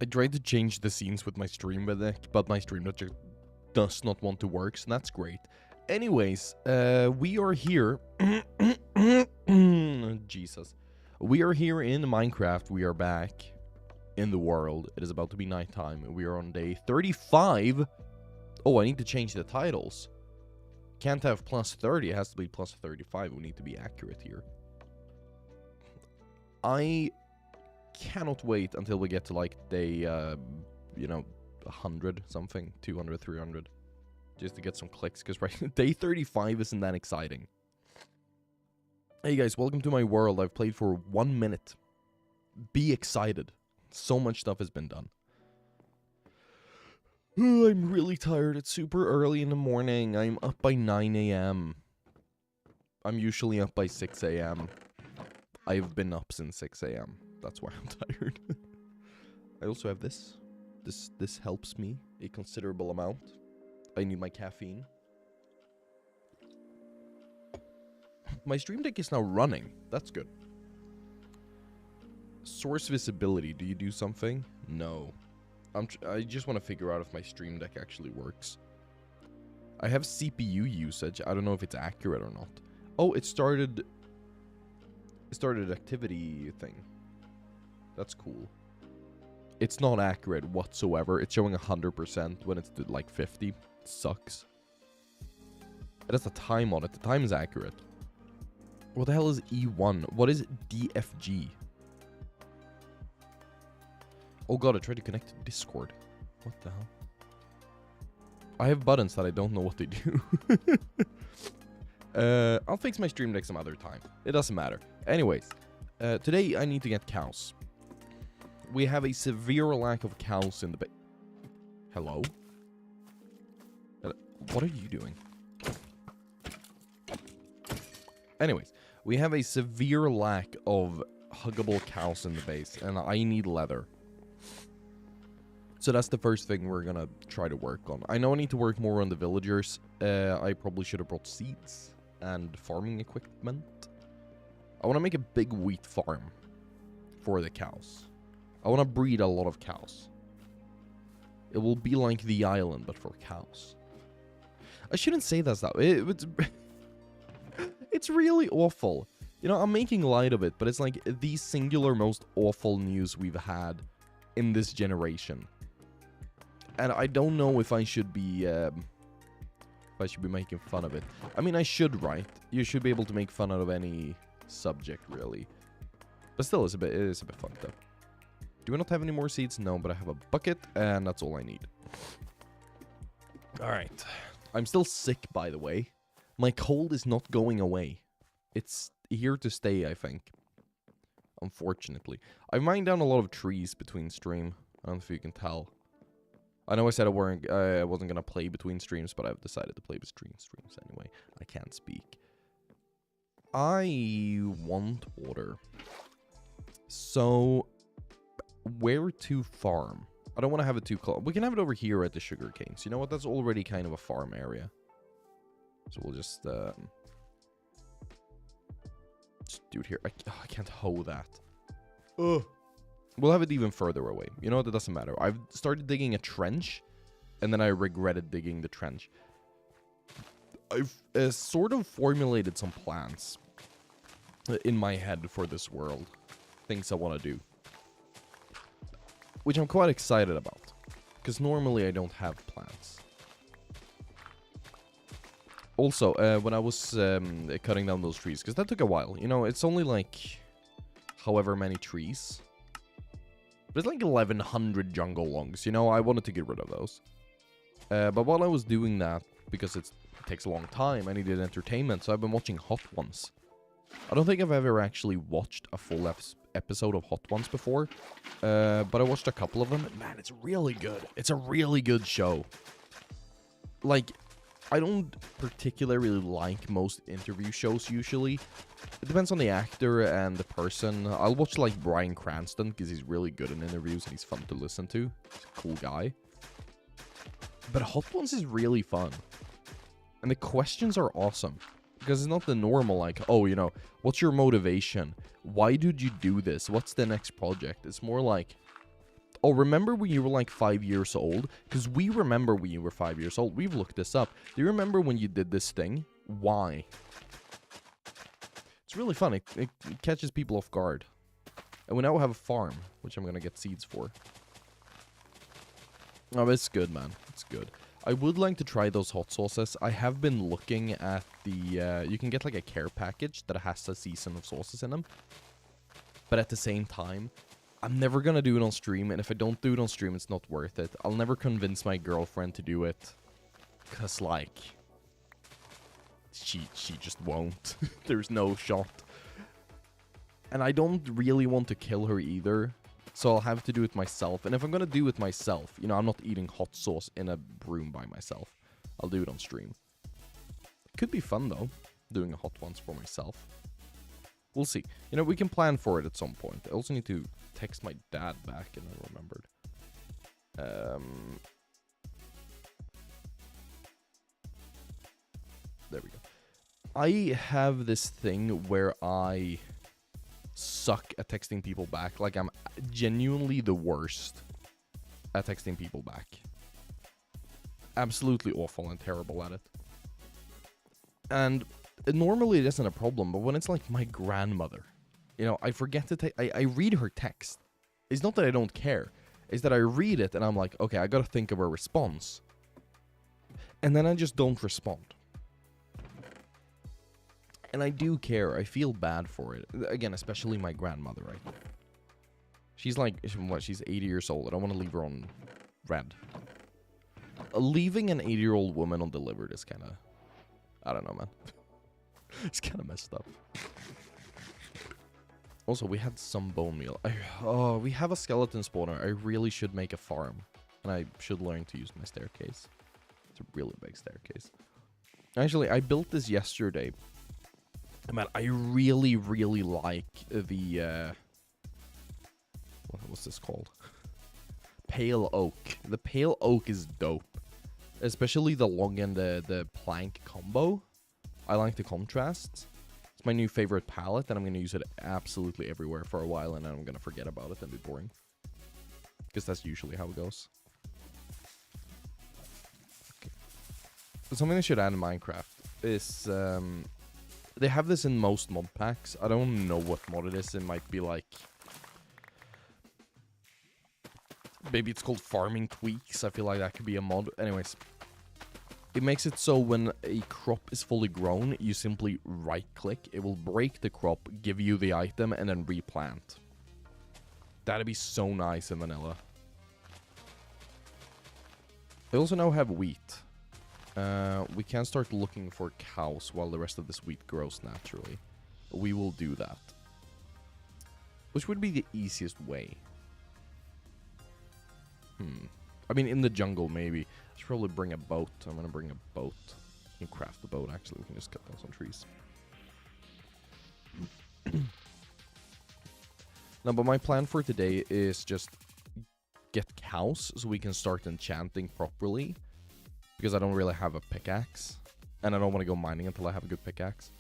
I tried to change the scenes with my Stream Deck, but my Stream Deck just does not want to work, so that's great. Anyways, we are here. Jesus. We are here in Minecraft. We are back in the world. It is about to be nighttime. We are on day 35. Oh, I need to change the titles. Can't have plus 30. It has to be plus 35. We need to be accurate here. I cannot wait until we get to like day, 100 something, 200, 300. Just to get some clicks, because right, day 35 isn't that exciting. Hey guys, welcome to my world. I've played for 1 minute. Be excited. So much stuff has been done. Oh, I'm really tired. It's super early in the morning. I'm up by 9 a.m. I'm usually up by 6 a.m. I've been up since 6 a.m. That's why I'm tired. I also have this. This helps me a considerable amount. I need my caffeine. My Stream Deck is now running. That's good. Source visibility. Do you do something? No. I just want to figure out if my Stream Deck actually works. I have CPU usage. I don't know if it's accurate or not. Oh, it started activity thing. That's cool. It's not accurate whatsoever. It's showing 100% when it's like 50. It sucks. It has a time on it. The time is accurate. What the hell is E1? What is DFG? Oh god, I tried to connect to Discord. What the hell? I have buttons that I don't know what they do. I'll fix my Stream Deck some other time. It doesn't matter. Anyways, today I need to get cows. We have a severe lack of cows in the Hello? What are you doing? Anyways, we have a severe lack of huggable cows in the base, and I need leather. So that's the first thing we're gonna try to work on. I know I need to work more on the villagers. I probably should have brought seeds and farming equipment. I want to make a big wheat farm for the cows. I want to breed a lot of cows. It will be like the island, but for cows. I shouldn't say that though. It's really awful. You know, I'm making light of it, but it's like the singular most awful news we've had in this generation. And I don't know if I should be making fun of it. I mean, I should, right? You should be able to make fun out of any subject, really. But still, it is a bit fucked up. Do we not have any more seeds? No, but I have a bucket, and that's all I need. Alright. I'm still sick, by the way. My cold is not going away. It's here to stay, I think. Unfortunately. I've mined down a lot of trees between stream. I don't know if you can tell. I know I said I wasn't going to play between streams, but I've decided to play between streams anyway. I can't speak. I want water. So, where to farm? I don't want to have it too close. We can have it over here at the sugar canes. You know what? That's already kind of a farm area. So we'll just do it here. I can't hoe that. Ugh. We'll have it even further away. You know what? It doesn't matter. I've started digging a trench, and then I regretted digging the trench. I've sort of formulated some plans in my head for this world. Things I want to do. Which I'm quite excited about. Because normally I don't have plans. Also, when I was cutting down those trees, because that took a while. You know, it's only like however many trees. But it's like 1,100 jungle longs. You know, I wanted to get rid of those. But while I was doing that, because it takes a long time, I needed entertainment, so I've been watching Hot Ones. I don't think I've ever actually watched a full episode of Hot Ones before. But I watched a couple of them. And man, it's really good. It's a really good show. Like, I don't particularly like most interview shows usually. It depends on the actor and the person. I'll watch like Bryan Cranston because he's really good in interviews and he's fun to listen to. He's a cool guy. But Hot Ones is really fun. And the questions are awesome. Because it's not the normal like, oh, you know, what's your motivation? Why did you do this? What's the next project? It's more like, Oh, remember when you were like 5 years old? Because we remember when you were 5 years old. We've looked this up. Do you remember when you did this thing? Why? It's really fun. It catches people off guard. And we now have a farm, which I'm going to get seeds for. Oh, it's good, man. It's good. I would like to try those hot sauces. I have been looking at the... you can get like a care package that has a season of sauces in them. But at the same time, I'm never going to do it on stream. And if I don't do it on stream, it's not worth it. I'll never convince my girlfriend to do it. Because, like... She just won't. There's no shot. And I don't really want to kill her either. So I'll have to do it myself. And if I'm going to do it myself, you know, I'm not eating hot sauce in a room by myself. I'll do it on stream. It could be fun, though, doing a hot ones for myself. We'll see. You know, we can plan for it at some point. I also need to text my dad back, and I remembered. There we go. I have this thing where I suck at texting people back. Like, I'm genuinely the worst at texting people back. Absolutely awful and terrible at it. And normally it isn't a problem, but when it's like my grandmother, you know, I forget to I read her text. It's not that I don't care. It's that I read it and I'm like, okay, I gotta think of a response. And then I just don't respond. And I do care. I feel bad for it. Again, especially my grandmother, right? She's like, what, she's 80 years old. I don't want to leave her on red. Leaving an 80-year-old woman undelivered is kind of... I don't know, man. It's kind of messed up. Also, we had some bone meal. Oh, we have a skeleton spawner. I really should make a farm. And I should learn to use my staircase. It's a really big staircase. Actually, I built this yesterday. Man, I really, really like the, what's this called? Pale oak. The pale oak is dope. Especially the long and the plank combo. I like the contrast. It's my new favorite palette, and I'm going to use it absolutely everywhere for a while, and then I'm going to forget about it and be boring. Because that's usually how it goes. Okay. But something I should add in Minecraft is... they have this in most mod packs. I don't know what mod it is. It might be like... Maybe it's called Farming Tweaks. I feel like that could be a mod. Anyways. It makes it so when a crop is fully grown, you simply right-click. It will break the crop, give you the item, and then replant. That'd be so nice in vanilla. I also now have wheat. We can start looking for cows while the rest of this wheat grows naturally. We will do that. Which would be the easiest way. I mean, in the jungle, maybe. I should probably bring a boat. I'm going to bring a boat. We can craft the boat, actually. We can just cut down some trees. No, but my plan for today is just get cows so we can start enchanting properly. Because I don't really have a pickaxe. And I don't want to go mining until I have a good pickaxe.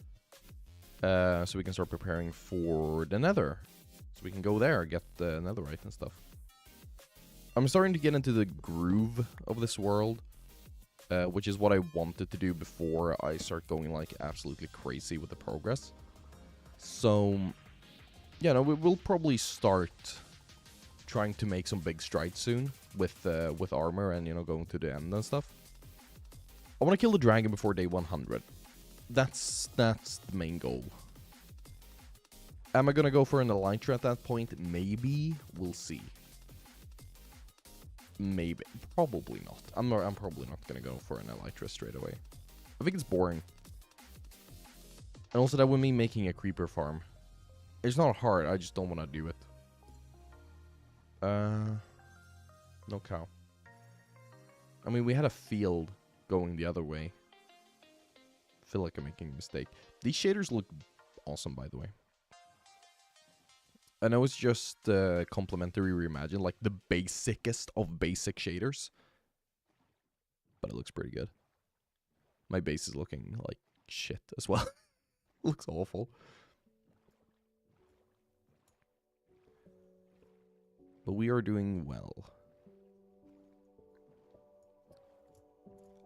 So we can start preparing for the nether. So we can go there, get the netherite and stuff. I'm starting to get into the groove of this world. Which is what I wanted to do before I start going like absolutely crazy with the progress. So, yeah, no, we'll probably start trying to make some big strides soon with armor and, you know, going to the end and stuff. I want to kill the dragon before day 100. That's the main goal. Am I going to go for an elytra at that point? Maybe. We'll see. Maybe. Probably not. I'm probably not going to go for an elytra straight away. I think it's boring. And also that with me making a creeper farm. It's not hard. I just don't want to do it. No cow. I mean, we had a field going the other way. I feel like I'm making a mistake. These shaders look awesome, by the way. I know it's just complementary reimagined, like the basicest of basic shaders. But it looks pretty good. My base is looking like shit as well. Looks awful. But we are doing well.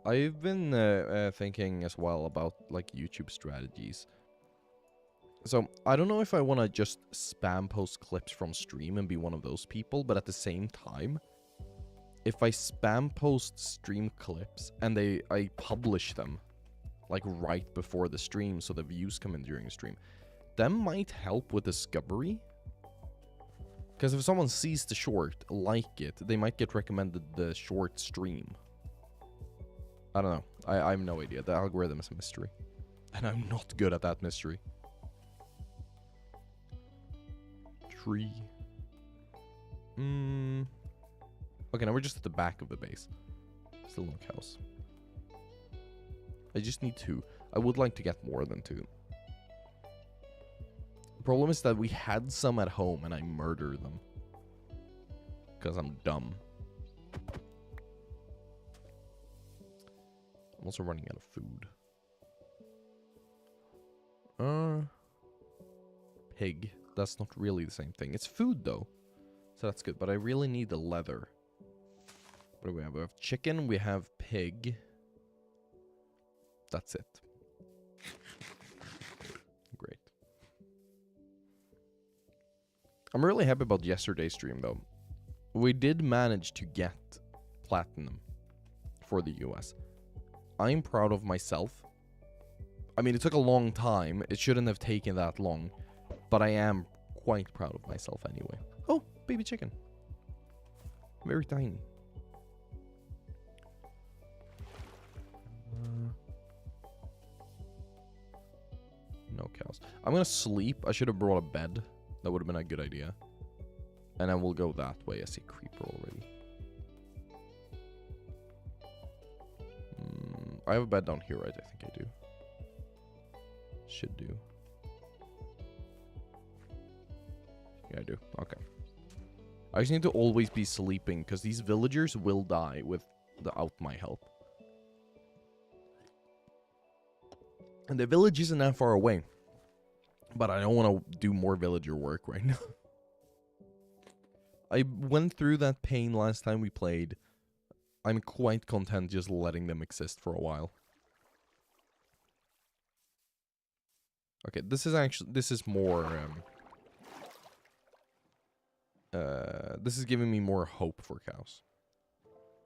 I've been thinking as well about like YouTube strategies. So I don't know if I want to just spam post clips from stream and be one of those people, but at the same time, if I spam post stream clips and I publish them like right before the stream so the views come in during the stream, that might help with discovery. Because if someone sees the short, like it, they might get recommended the short stream. I don't know. I have no idea. The algorithm is a mystery. And I'm not good at that mystery. Tree. Okay, now we're just at the back of the base. Still no cows. I just need 2. I would like to get more than 2. The problem is that we had some at home and I murdered them. Because I'm dumb. I'm also running out of food. Pig. That's not really the same thing. It's food though. So that's good. But I really need the leather. What do we have? We have chicken. We have pig. That's it. Great. I'm really happy about yesterday's stream though. We did manage to get platinum for the US. I'm proud of myself. I mean, it took a long time. It shouldn't have taken that long. But I am quite proud of myself anyway. Oh, baby chicken. Very tiny. No cows. I'm gonna sleep. I should have brought a bed. That would have been a good idea. And then we'll go that way. I see a creeper already. I have a bed down here, right? I think I do. Should do. Yeah, I do. Okay. I just need to always be sleeping, because these villagers will die without my help. And the village isn't that far away. But I don't want to do more villager work right now. I went through that pain last time we played. I'm quite content just letting them exist for a while. Okay, this is more, this is giving me more hope for cows.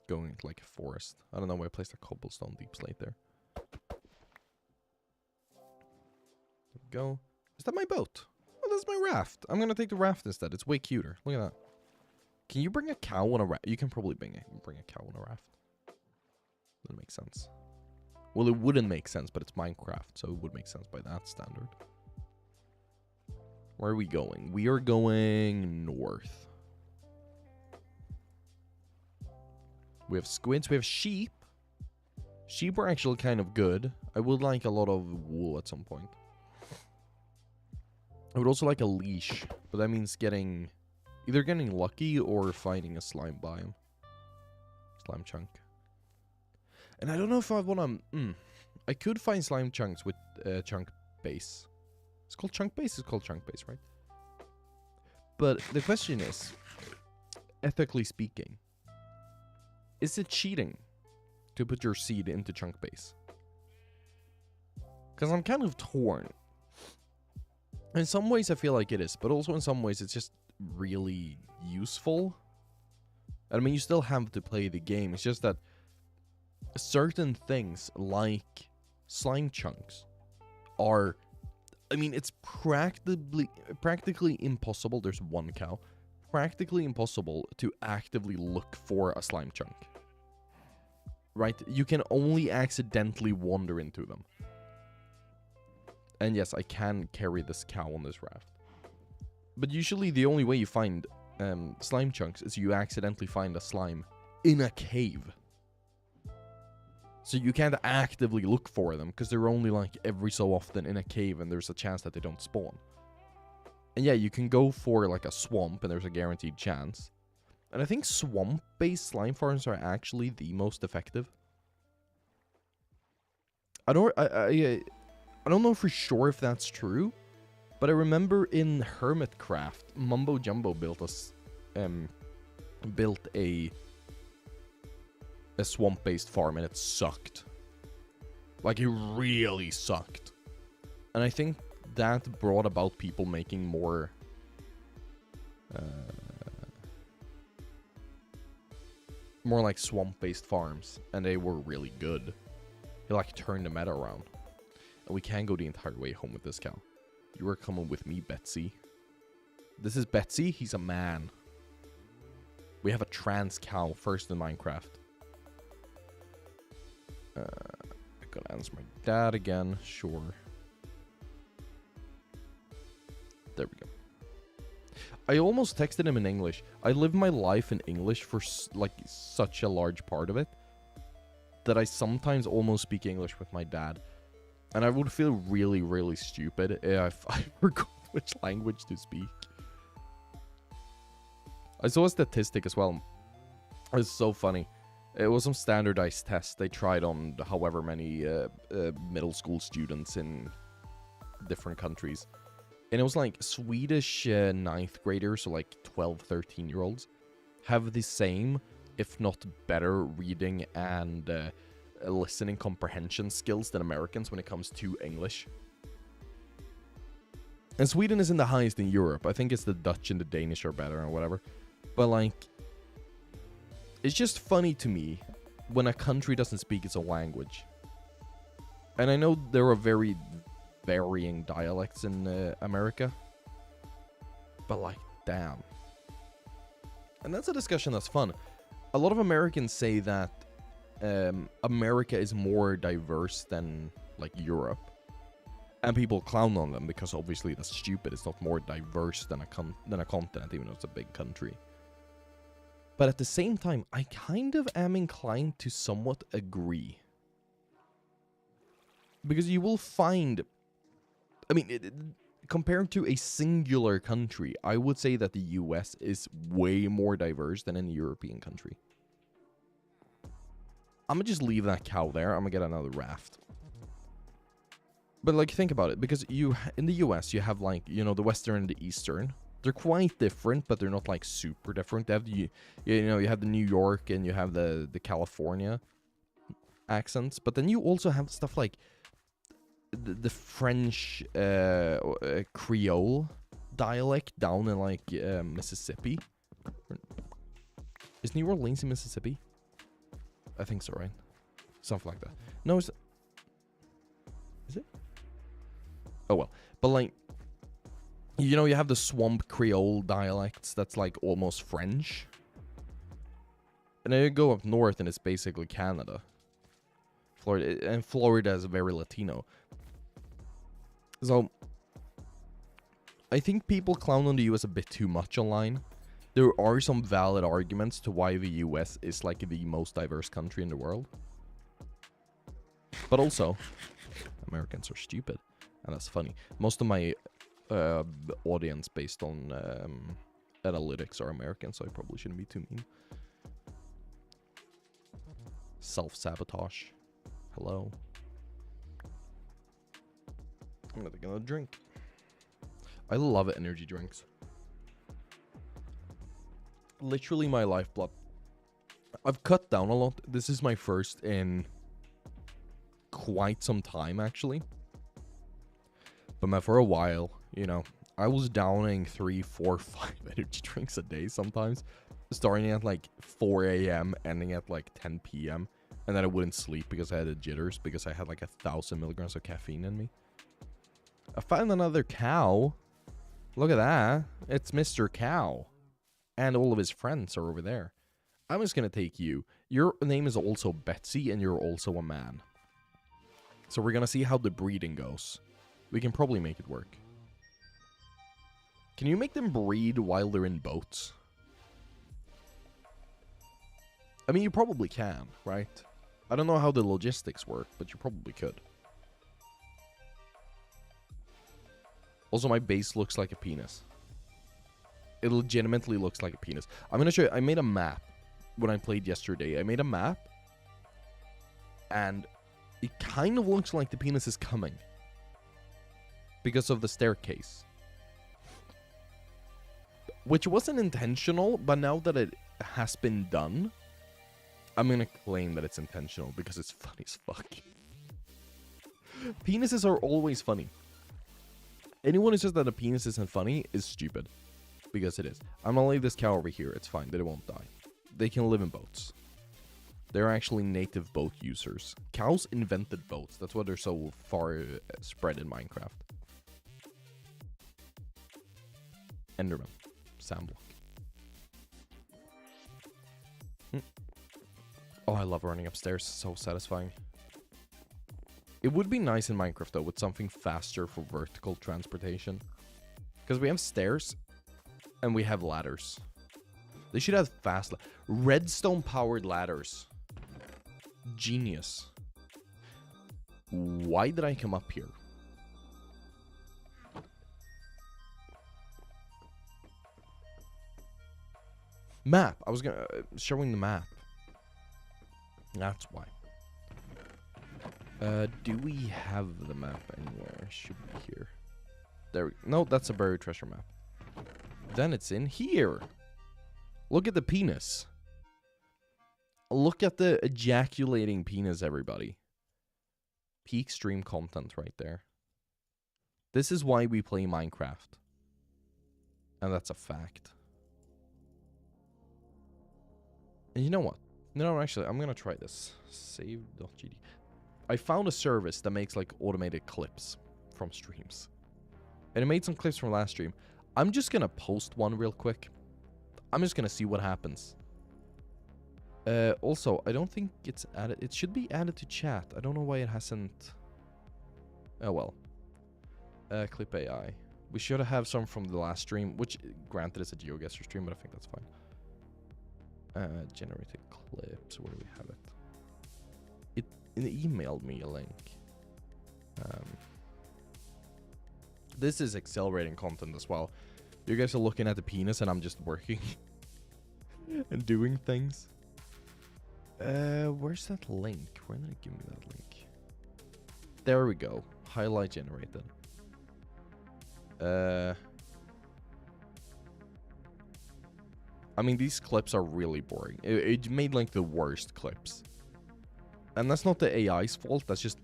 Going into like a forest. I don't know why I placed a cobblestone deep slate there. There we go. Is that my boat? Oh, that's my raft. I'm gonna take the raft instead. It's way cuter. Look at that. Can you bring a cow on a raft? You can probably bring a cow on a raft. That makes sense. Well, it wouldn't make sense, but it's Minecraft, so it would make sense by that standard. Where are we going? We are going north. We have squids. We have sheep. Sheep are actually kind of good. I would like a lot of wool at some point. I would also like a leash, but that means either getting lucky or finding a slime biome. Slime chunk. And I don't know if I want to... I could find slime chunks with chunk base. It's called chunk base? It's called chunk base, right? But the question is, ethically speaking, is it cheating to put your seed into chunk base? Because I'm kind of torn. In some ways I feel like it is, but also in some ways it's just really useful. I mean, you still have to play the game. It's just that certain things like slime chunks are... I mean, it's practically impossible. There's one cow. Practically impossible to actively look for a slime chunk. Right? You can only accidentally wander into them. And yes, I can carry this cow on this raft. But usually the only way you find slime chunks is you accidentally find a slime in a cave. So you can't actively look for them, because they're only like every so often in a cave and there's a chance that they don't spawn. And yeah, you can go for like a swamp and there's a guaranteed chance. And I think swamp-based slime farms are actually the most effective. I don't know for sure if that's true, but I remember in Hermitcraft, Mumbo Jumbo built us built a swamp-based farm, and it sucked. Like, it really sucked. And I think that brought about people making more more like swamp-based farms, and they were really good. It like turned the meta around. And we can't go the entire way home with this cow. You are coming with me, Betsy. This is Betsy. He's a man. We have a trans cow first in Minecraft. I gotta answer my dad again. Sure. There we go. I almost texted him in English. I live my life in English for like such a large part of it that I sometimes almost speak English with my dad. And I would feel really, really stupid if I forgot which language to speak. I saw a statistic as well. It's so funny. It was some standardized test they tried on however many middle school students in different countries. And it was like Swedish 9th graders, so like 12, 13-year-olds, have the same, if not better, reading and listening comprehension skills than Americans when it comes to English. And Sweden isn't the highest in Europe. I think it's the Dutch and the Danish are better or whatever. But like, it's just funny to me when a country doesn't speak its own language. And I know there are very varying dialects in America. But like, damn. And that's a discussion that's fun. A lot of Americans say that America is more diverse than like Europe. And people clown on them because obviously that's stupid. It's not more diverse than a continent, even though it's a big country. But at the same time, I kind of am inclined to somewhat agree. Because you will find... I mean, compared to a singular country, I would say that the US is way more diverse than any European country. I'm gonna just leave that cow there. I'm gonna get another raft. But like, think about it, because in the US you have like, you know, the Western and the Eastern. They're quite different, but they're not like super different. They have the, you know, you have the New York and you have the California accents, but then you also have stuff like the French Creole dialect down in like Mississippi. Is New Orleans in Mississippi? I think so, right? Something like that. No, is it? Oh well, but like, you know, you have the swamp Creole dialects that's like almost French. And then you go up north and it's basically Canada. Florida, and Florida is very Latino. So, I think people clown on the US a bit too much online. There are some valid arguments to why the US is like the most diverse country in the world. But also, Americans are stupid. And that's funny. Most of my audience based on analytics are American, so I probably shouldn't be too mean. Self-sabotage. Hello. I'm gonna take another drink. I love energy drinks. Literally my lifeblood. I've cut down a lot. This is my first in quite some time, actually. But for a while, you know, I was downing 3, 4, 5 energy drinks a day sometimes. Starting at like 4 a.m., ending at like 10 p.m. And then I wouldn't sleep because I had the jitters, because I had like 1,000 milligrams of caffeine in me. I found another cow. Look at that. It's Mr. Cow. And all of his friends are over there. I'm just going to take you. Your name is also Betsy, and you're also a man. So we're going to see how the breeding goes. We can probably make it work. Can you make them breed while they're in boats? I mean, you probably can, right? I don't know how the logistics work, but you probably could. Also, my base looks like a penis. It legitimately looks like a penis. I'm going to show you. I made a map when I played yesterday. I made a map. And it kind of looks like the penis is coming. Because of the staircase. Which wasn't intentional, but now that has been done, I'm gonna claim that it's intentional because it's funny as fuck. Penises are always funny. Anyone who says that a penis isn't funny is stupid. Because it is. I'm gonna leave this cow over here. It's fine. They won't die. They can live in boats. They're actually native boat users. Cows invented boats. That's why they're so far spread in Minecraft. Enderman. Sandblock. Oh, I love running upstairs. So satisfying. It would be nice in Minecraft, though, with something faster for vertical transportation. Because we have stairs, and we have ladders. They should have fast... redstone-powered ladders. Genius. Why did I come up here? Map. I was gonna... showing the map. That's why. Do we have the map anywhere? Should be here. There we... no, that's a buried treasure map. Then it's in here. Look at the penis. Look at the ejaculating penis, everybody. Peak stream content right there. This is why we play Minecraft. And that's a fact. And you know what? No, actually, I'm gonna try this. Save.gd. I found a service that makes like automated clips from streams. And it made some clips from last stream. I'm just gonna post one real quick. I'm just gonna see what happens. Also, I don't think it's added. It should be added to chat. I don't know why it hasn't. Oh well. Clip AI. We should have some from the last stream, which granted is a GeoGuessr stream, but I think that's fine. Generated clips. Where do we have it? It emailed me a link. This is accelerating content as well. You guys are looking at the penis and I'm just working and doing things. Where's that link? Where did it give me that link? There we go. Highlight generated. I mean, these clips are really boring. It made like the worst clips. And that's not the AI's fault, that's just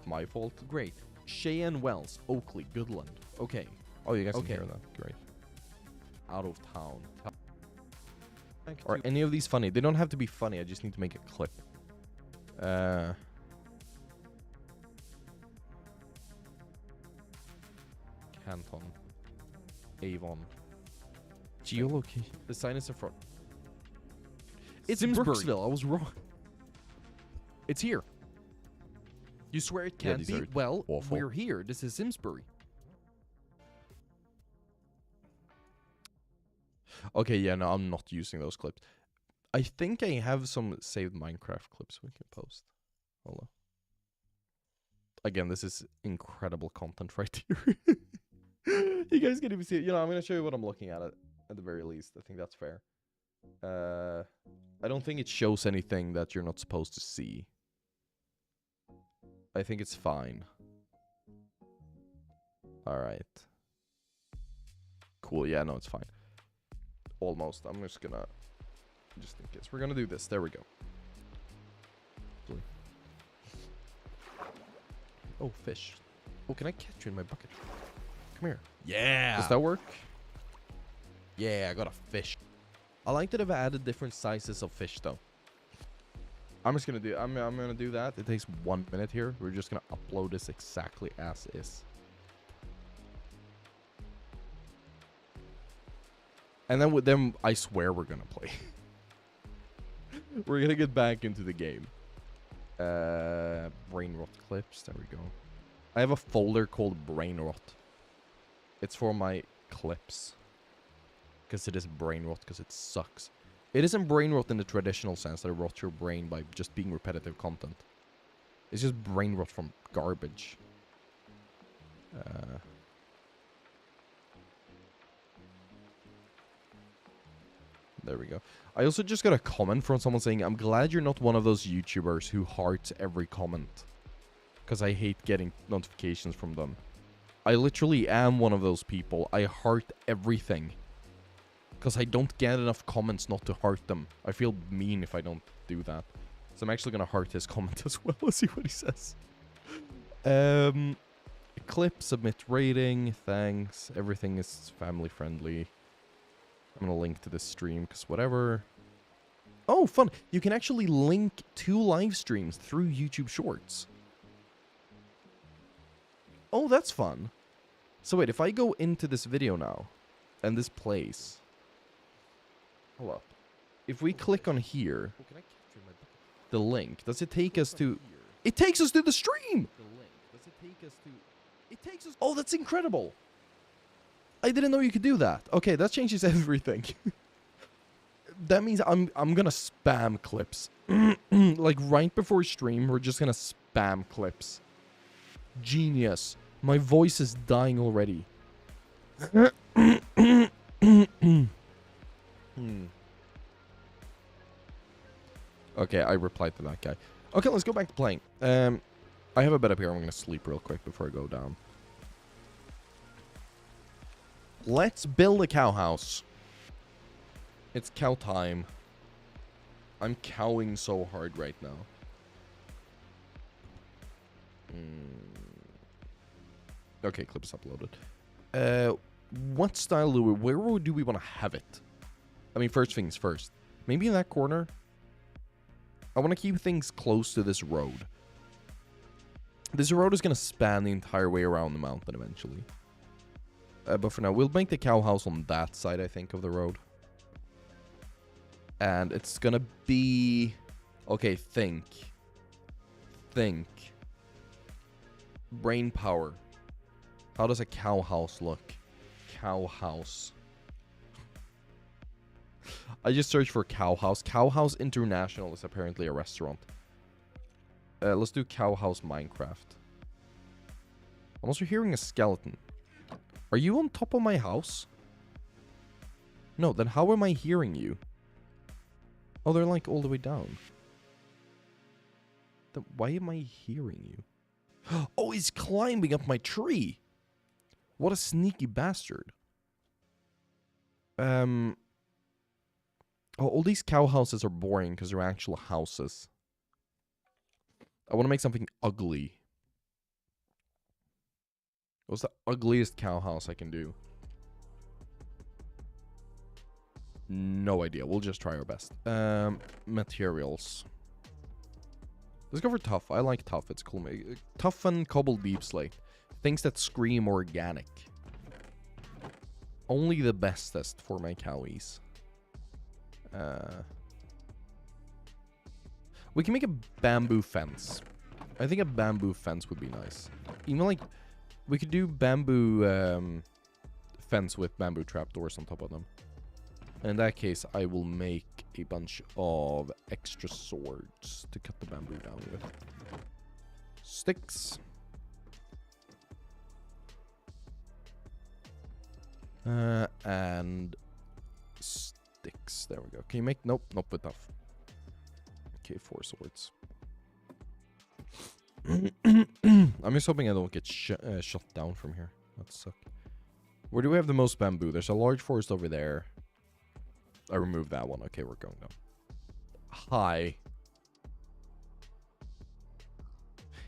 my fault. Great. Cheyenne Wells, Oakley, Goodland. Okay. Oh, you guys can hear that. Great. Out of town. Are any of these funny? They don't have to be funny, I just need to make a clip. Canton. Avon. Geolocation. The sign is in front. It's Brooksville, I was wrong. It's here. You swear it can't be? Well, awful. We're here. This is Simsbury. Okay, yeah, no, I'm not using those clips. I think I have some saved Minecraft clips we can post. Hold on. Again, this is incredible content right here. You guys can't even see it. You know, I'm going to show you what I'm looking at the very least. I think that's fair. I don't think it shows anything that you're not supposed to see. I think it's fine. Alright. Cool, yeah, no, it's fine. Almost. I'm just gonna... just in case. We're gonna do this. There we go. Oh, fish. Oh, can I catch you in my bucket? Come here. Yeah! Does that work? Yeah, I got a fish. I like that I've added different sizes of fish, though. I'm just gonna do... I'm gonna do that. It takes 1 minute here. We're just gonna upload this exactly as is. And then I swear we're gonna play. We're gonna get back into the game. Brain rot clips. There we go. I have a folder called brain rot. It's for my clips. Because it is brain rot, because it sucks. It isn't brain rot in the traditional sense that it rots your brain by just being repetitive content. It's just brain rot from garbage. There we go. I also just got a comment from someone saying, I'm glad you're not one of those YouTubers who hearts every comment. Because I hate getting notifications from them. I literally am one of those people. I heart everything. Because I don't get enough comments not to heart them. I feel mean if I don't do that. So I'm actually going to heart his comment as well. Let's see what he says. Clip, submit rating, thanks. Everything is family friendly. I'm going to link to this stream because whatever. Oh, fun. You can actually link 2 live streams through YouTube Shorts. Oh, that's fun. So wait, if I go into this video now, and this plays. Hold up. If we click on here, the link, does it take us to... It takes us to the stream! It takes us... Oh, that's incredible! I didn't know you could do that. Okay, that changes everything. That means I'm gonna spam clips. Like, right before stream, we're just gonna spam clips. Genius. My voice is dying already. Okay, I replied to that guy. Okay, let's go back to playing. I have a bed up here. I'm gonna sleep real quick before I go down. Let's build a cow house. It's cow time. I'm cowing so hard right now. Okay, clip is uploaded. What style do we... Where do we want to have it? I mean, first things first. Maybe in that corner. I want to keep things close to this road. This road is going to span the entire way around the mountain eventually. But for now, we'll make the cow house on that side, I think, of the road. And it's going to be... Okay, think. Brain power. How does a cow house look? Cow house. I just searched for cow house. Cow House International is apparently a restaurant. Let's do cow house Minecraft. I'm also hearing a skeleton. Are you on top of my house? No, then how am I hearing you? Oh, they're like all the way down. Then why am I hearing you? Oh, he's climbing up my tree. What a sneaky bastard. Oh, all these cow houses are boring because they're actual houses. I want to make something ugly. What's the ugliest cow house I can do? No idea. We'll just try our best. Materials. Let's go for tough. I like tough. It's cool. Tough and cobbled deep slate. Things that scream organic. Only the bestest for my cowies. We can make a bamboo fence. I think a bamboo fence would be nice. Even like, we could do bamboo fence with bamboo trapdoors on top of them. In that case, I will make a bunch of extra swords to cut the bamboo down with. Sticks. And sticks. There we go. Can you make... Nope, not with enough. Okay, 4 swords. I'm just hoping I don't get shot down from here. That suck. Where do we have the most bamboo? There's a large forest over there. I removed that one. Okay, we're going down. Hi.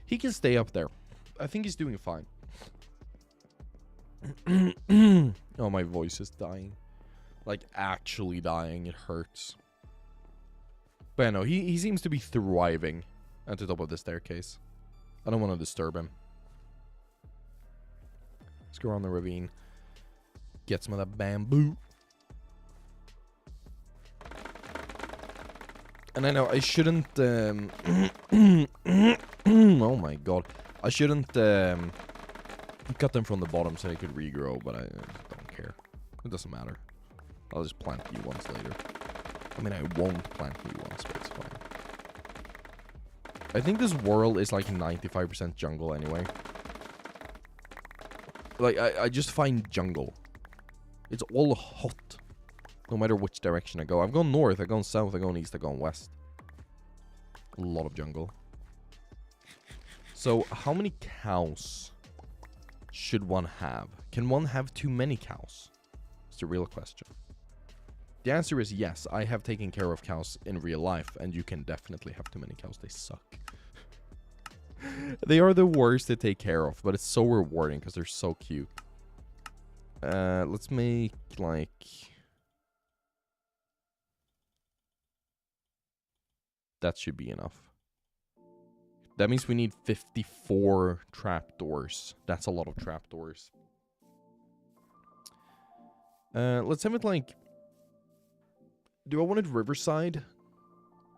He can stay up there. I think he's doing fine. Oh, my voice is dying. Like, actually dying. It hurts. But no, he seems to be thriving at the top of the staircase. I don't want to disturb him. Let's go around the ravine. Get some of that bamboo. And I know I shouldn't... oh my god. I shouldn't cut them from the bottom so they could regrow, but I don't care. It doesn't matter. I'll just plant new ones later. I mean, I won't plant new ones, but it's fine. I think this world is like 95% jungle anyway. Like, I just find jungle. It's all hot. No matter which direction I go. I've gone north, I've gone south, I've gone east, I've gone west. A lot of jungle. So, how many cows should one have? Can one have too many cows? It's the real question. The answer is yes. I have taken care of cows in real life, and you can definitely have too many cows. They suck. They are the worst to take care of, but it's so rewarding because they're so cute. Let's make, like... That should be enough. That means we need 54 trapdoors. That's a lot of trapdoors. Let's have it like... Do I want it riverside?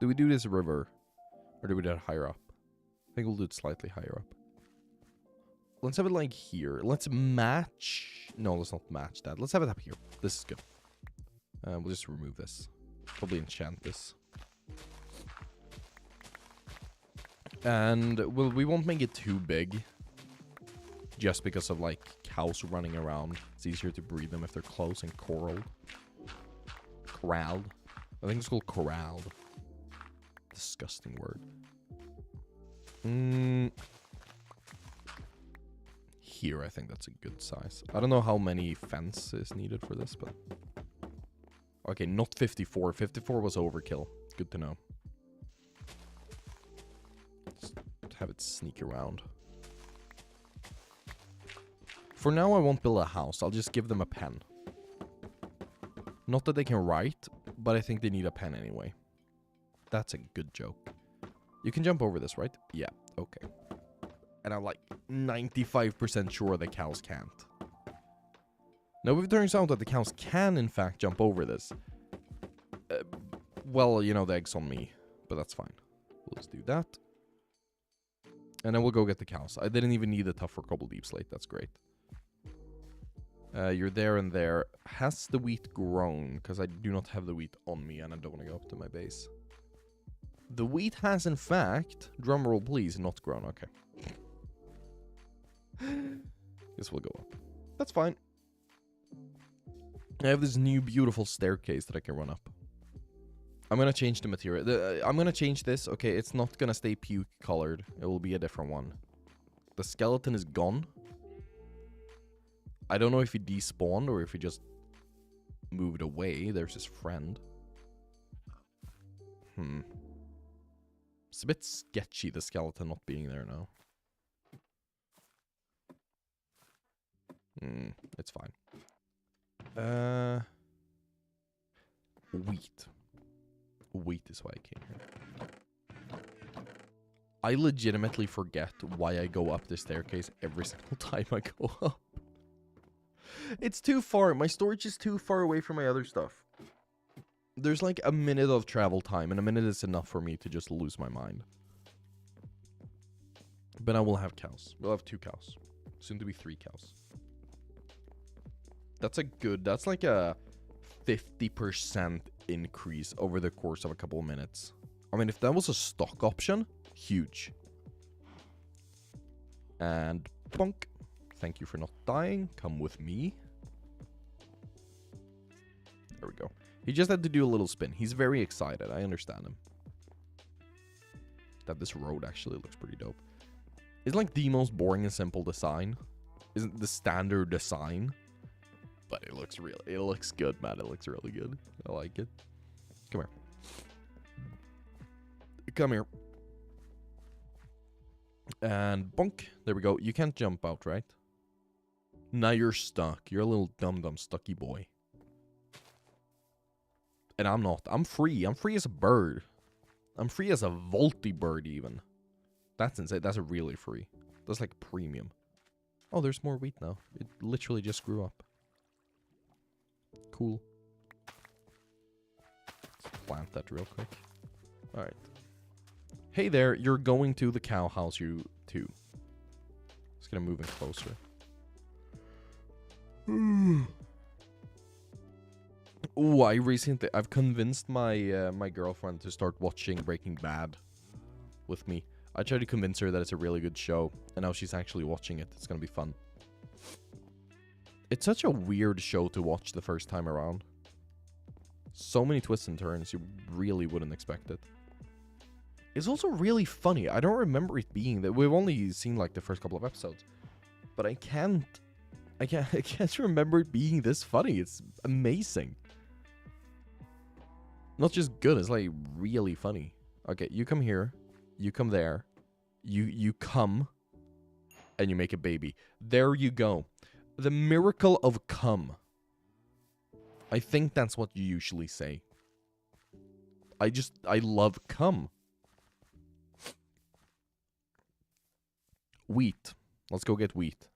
Do we do this river? Or do we do it higher up? I think we'll do it slightly higher up. Let's have it like here. Let's match... No, let's not match that. Let's have it up here. This is good. We'll just remove this. Probably enchant this. And we won't make it too big. Just because of like cows running around. It's easier to breed them if they're close and corralled. Corralled. I think it's called corralled. Disgusting word. Here, I think that's a good size. I don't know how many fence is needed for this, but... Okay, not 54. 54 was overkill. Good to know. Let's have it sneak around. For now, I won't build a house. I'll just give them a pen. Not that they can write, but I think they need a pen anyway. That's a good joke. You can jump over this, right? Yeah, okay. And I'm like 95% sure the cows can't. Now, if it turns out that the cows can, in fact, jump over this, well, you know, the egg's on me, but that's fine. We'll just do that. And then we'll go get the cows. I didn't even need a tougher cobble deep slate. That's great. You're there and there. Has the wheat grown? Because I do not have the wheat on me, and I don't want to go up to my base. The wheat has, in fact, drumroll please, not grown. Okay. This will go up. That's fine. I have this new beautiful staircase that I can run up. I'm going to change the material. I'm going to change this. Okay, it's not going to stay puke colored. It will be a different one. The skeleton is gone. I don't know if he despawned or if he just moved away. There's his friend. It's a bit sketchy, the skeleton not being there now. It's fine. Wheat. Wheat is why I came here. I legitimately forget why I go up the staircase every single time I go up. It's too far. My storage is too far away from my other stuff. There's like a minute of travel time, and a minute is enough for me to just lose my mind. But I will have cows. We'll have 2 cows. Soon to be 3 cows. That's a good... That's like a 50% increase over the course of a couple of minutes. I mean, if that was a stock option, huge. And bonk. Thank you for not dying. Come with me. There we go. He just had to do a little spin. He's very excited. I understand him. That this road actually looks pretty dope. It's like the most boring and simple design. Isn't the standard design. But it looks really... It looks good, man. It looks really good. I like it. Come here. Come here. And bonk. There we go. You can't jump out, right? Now you're stuck. You're a little dum-dum stucky boy. And I'm not. I'm free. I'm free as a bird. I'm free as a Volty bird, even. That's insane. That's really free. That's like premium. Oh, there's more wheat now. It literally just grew up. Cool. Let's plant that real quick. Alright. Hey there, you're going to the cow house, you too. Just gonna move in closer. Ooh, I've convinced my my girlfriend to start watching Breaking Bad with me. I tried to convince her that it's a really good show, and now she's actually watching it. It's gonna be fun. It's such a weird show to watch the first time around. So many twists and turns, you really wouldn't expect it. It's also really funny. I don't remember it being that. We've only seen like the first couple of episodes, but I can't remember it being this funny. It's amazing. Not just good, it's like really funny. Okay, you come here, you come there, you come, and you make a baby. There you go. The miracle of come. I think that's what you usually say. I love come. Wheat. Let's go get wheat.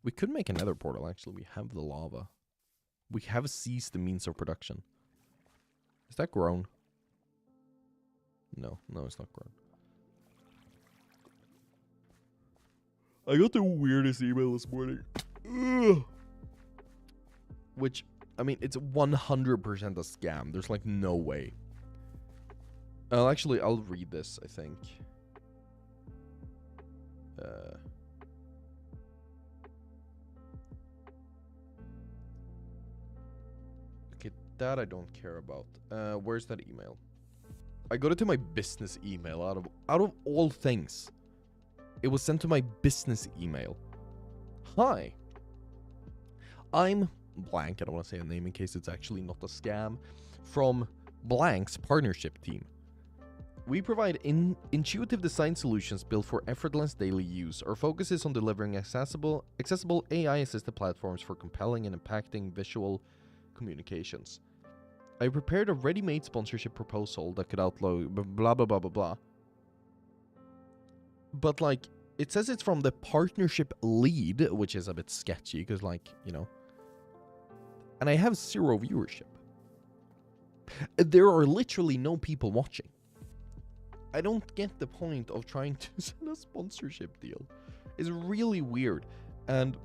We could make another portal, actually. We have the lava. We have seized the means of production. Is that grown? No, it's not grown. I got the weirdest email this morning. Ugh. Which, I mean, it's 100% a scam. There's like no way. Actually, I'll read this, I think. Okay, that I don't care about. Where's that email? I got it to my business email out of all things. It was sent to my business email. Hi. I'm blank. I don't want to say a name in case it's actually not a scam. From blank's partnership team. We provide intuitive design solutions built for effortless daily use. Our focus is on delivering accessible AI-assisted platforms for compelling and impacting visual communications. I prepared a ready-made sponsorship proposal that could outlaw blah blah blah blah blah. But like, it says it's from the partnership lead, which is a bit sketchy because, like, you know. And I have 0 viewership. There are literally no people watching. I don't get the point of trying to send a sponsorship deal. It's really weird. And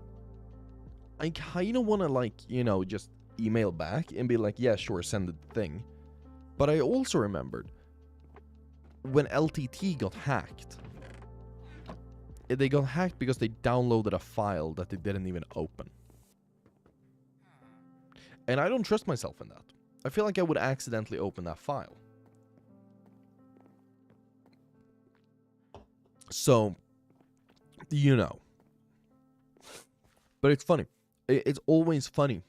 I kind of want to, like, you know, just email back and be like, yeah, sure, send the thing. But I also remembered when LTT got hacked. They got hacked because they downloaded a file that they didn't even open. And I don't trust myself in that. I feel like I would accidentally open that file. So, you know. But it's funny. It's always funny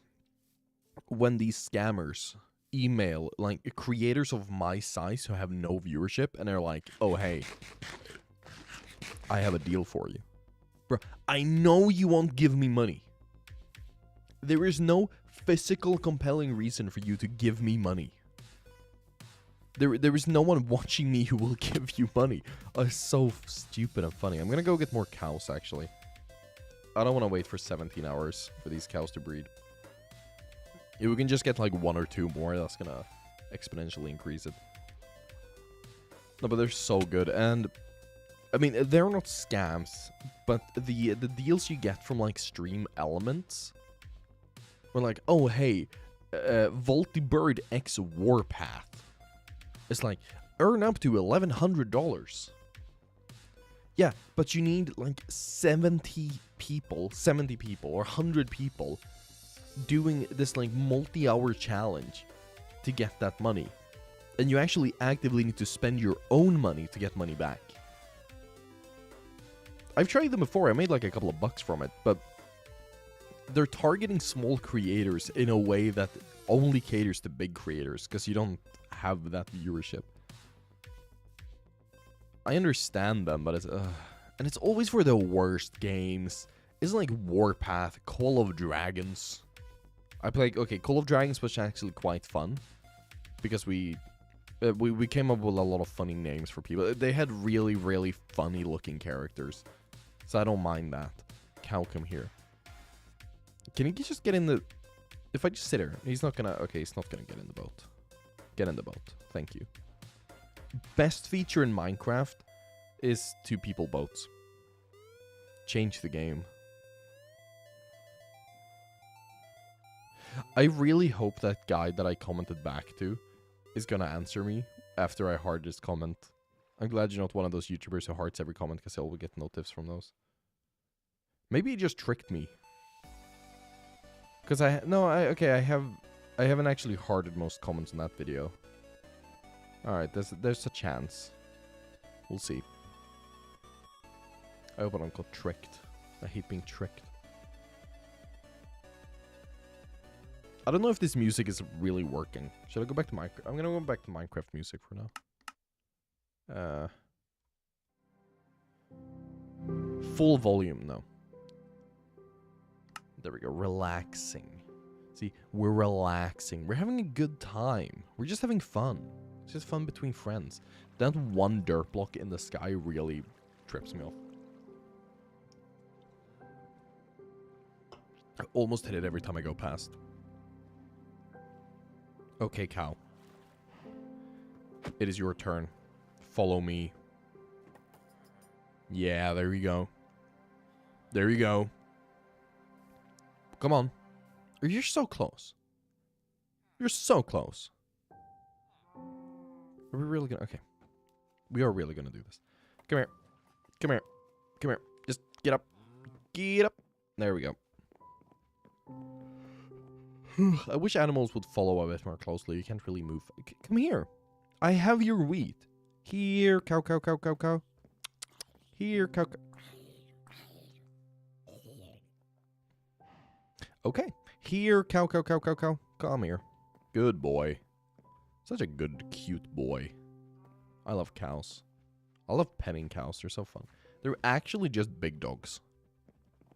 when these scammers email, like, creators of my size who have no viewership, and they're like, oh, hey, I have a deal for you. Bro, I know you won't give me money. There is no physical compelling reason for you to give me money. There is no one watching me who will give you money. Oh, it's so stupid and funny. I'm gonna go get more cows, actually. I don't want to wait for 17 hours for these cows to breed. If we can just get like 1 or 2 more, that's gonna exponentially increase it. No, but they're so good. And I mean, they're not scams, but the deals you get from like Stream Elements were like, oh hey, Voltibird X Warpath. It's like, earn up to $1,100. Yeah, but you need like 70 people or 100 people doing this like multi-hour challenge to get that money. And you actually actively need to spend your own money to get money back. I've tried them before. I made like a couple of bucks from it, but they're targeting small creators in a way that only caters to big creators because you don't have that viewership. I understand them, but it's and it's always for the worst games. Isn't like Warpath, Call of Dragons. I play, okay, Call of Dragons was actually quite fun because we came up with a lot of funny names for people. They had really, really funny looking characters, so I don't mind that. Cow, come here. Can he just get in the? If I just sit here, he's not gonna. Okay, he's not gonna get in the boat. Get in the boat. Thank you. Best feature in Minecraft is 2 people boats. Change the game. I really hope that guy that I commented back to is gonna answer me after I heart this comment. I'm glad you're not one of those YouTubers who hearts every comment because I will get notifs from those. Maybe he just tricked me. Because I haven't actually hearted most comments in that video. Alright, there's a chance. We'll see. I hope I don't get tricked. I hate being tricked. I don't know if this music is really working. Should I go back to Minecraft? I'm gonna go back to Minecraft music for now. Full volume, no. There we go. Relaxing. See, we're relaxing. We're having a good time. We're just having fun. It's just fun between friends. That one dirt block in the sky really trips me off. I almost hit it every time I go past. Okay, cow. It is your turn. Follow me. Yeah, there you go. There you go. Come on. You're so close. You're so close. Are we really gonna... Okay. We are really gonna do this. Come here. Come here. Come here. Just get up. Get up. There we go. I wish animals would follow a bit more closely. You can't really move. Come here. I have your wheat. Here, cow, cow, cow, cow, cow. Here, cow, cow. Okay. Here, cow, cow, cow, cow, cow. Come here. Good boy. Such a good, cute boy. I love cows. I love petting cows. They're so fun. They're actually just big dogs.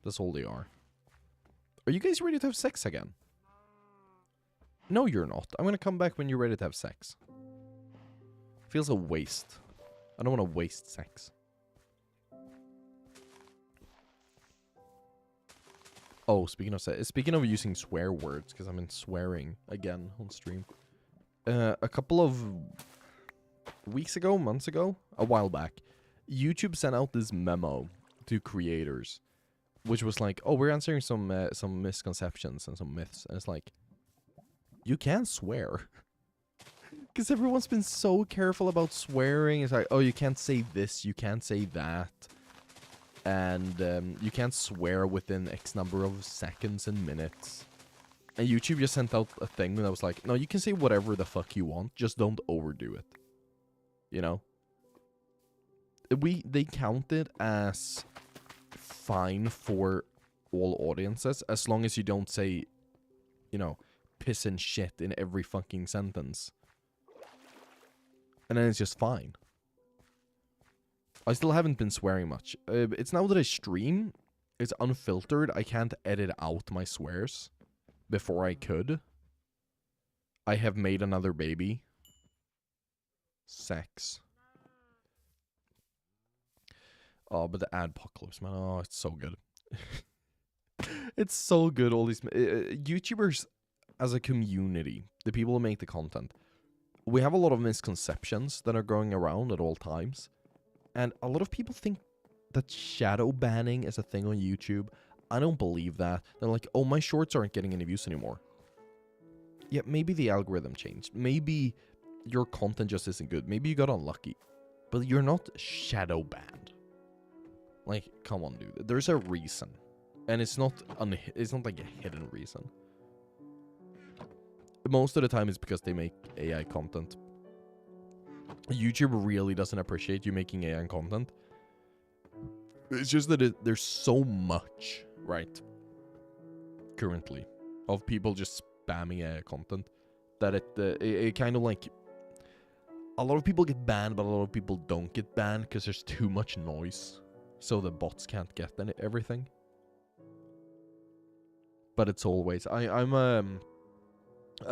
That's all they are. Are you guys ready to have sex again? No, you're not. I'm gonna come back when you're ready to have sex. Feels a waste. I don't want to waste sex. Oh, speaking of using swear words, because I've been swearing again on stream. A couple of weeks ago, months ago, a while back, YouTube sent out this memo to creators, which was like, oh, we're answering some misconceptions and some myths, and it's like, you can't swear. Because everyone's been so careful about swearing. It's like, oh, you can't say this, you can't say that. And you can't swear within X number of seconds and minutes. And YouTube just sent out a thing that was like, no, you can say whatever the fuck you want, just don't overdo it. You know? They count it as fine for all audiences, as long as you don't say, you know, piss and shit in every fucking sentence. And then it's just fine. I still haven't been swearing much. It's now that I stream, it's unfiltered. I can't edit out my swears. Before I could. I have made another baby. Sex. Oh, but the adpocalypse, man. Oh, it's so good. It's so good, all these... YouTubers as a community, the people who make the content, we have a lot of misconceptions that are going around at all times. And a lot of people think that shadow banning is a thing on YouTube. I don't believe that. They're like, oh, my shorts aren't getting any views anymore. Yeah, maybe the algorithm changed. Maybe your content just isn't good. Maybe you got unlucky. But you're not shadow banned. Like, come on, dude. There's a reason. And it's not like a hidden reason. Most of the time it's because they make AI content. YouTube really doesn't appreciate you making AI content. It's just that there's so much, right, currently, of people just spamming AI content, that it kind of like, a lot of people get banned, but a lot of people don't get banned because there's too much noise, so the bots can't get everything. But it's always, I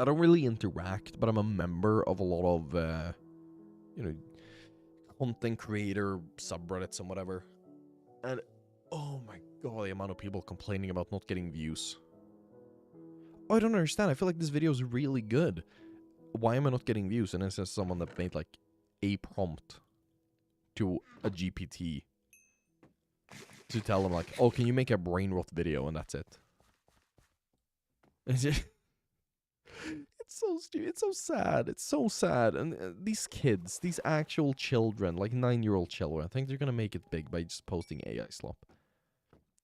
don't really interact, but I'm a member of a lot of, you know, content creator subreddits and whatever. And, oh my god, the amount of people complaining about not getting views. Oh, I don't understand. I feel like this video is really good. Why am I not getting views? And it's just someone that made, like, a prompt to a GPT to tell them, like, oh, can you make a brain rot video? And that's it. It's just... It's so stupid. It's so sad. It's so sad. And these kids, these actual children, like 9-year-old children, I think they're gonna make it big by just posting AI slop.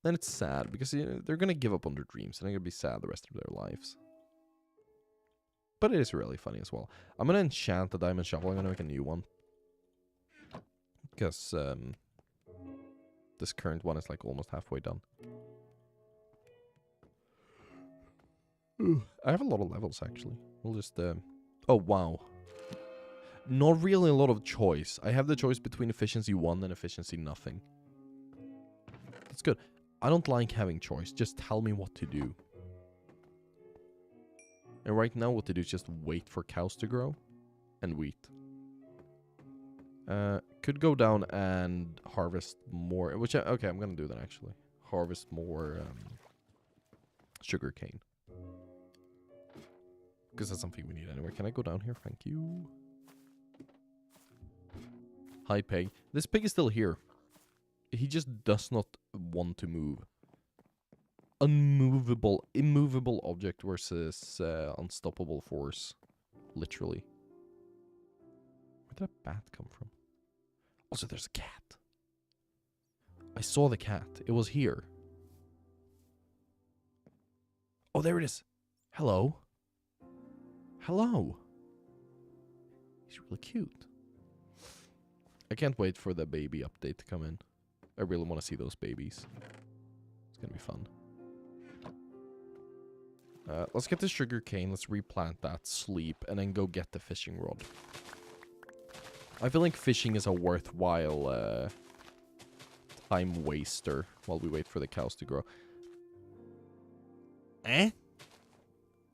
And it's sad because, you know, they're gonna give up on their dreams and they're gonna be sad the rest of their lives. But it is really funny as well. I'm gonna enchant the diamond shovel. I'm gonna make a new one. Because this current one is like almost halfway done. I have a lot of levels, actually. We'll just, Oh, wow. Not really a lot of choice. I have the choice between efficiency 1 and efficiency nothing. That's good. I don't like having choice. Just tell me what to do. And right now, what to do is just wait for cows to grow. And wheat. Could go down and harvest more. Which, okay, I'm gonna do that, actually. Harvest more, sugar cane. Because that's something we need anyway. Can I go down here? Thank you. Hi, pig. This pig is still here. He just does not want to move. Immovable object versus unstoppable force. Literally. Where did that bat come from? Also, there's a cat. I saw the cat. It was here. Oh, there it is. Hello. Hello. He's really cute. I can't wait for the baby update to come in. I really want to see those babies. It's gonna be fun. Let's get the sugar cane. Let's replant that, sleep, and then go get the fishing rod. I feel like fishing is a worthwhile time waster while we wait for the cows to grow. Eh?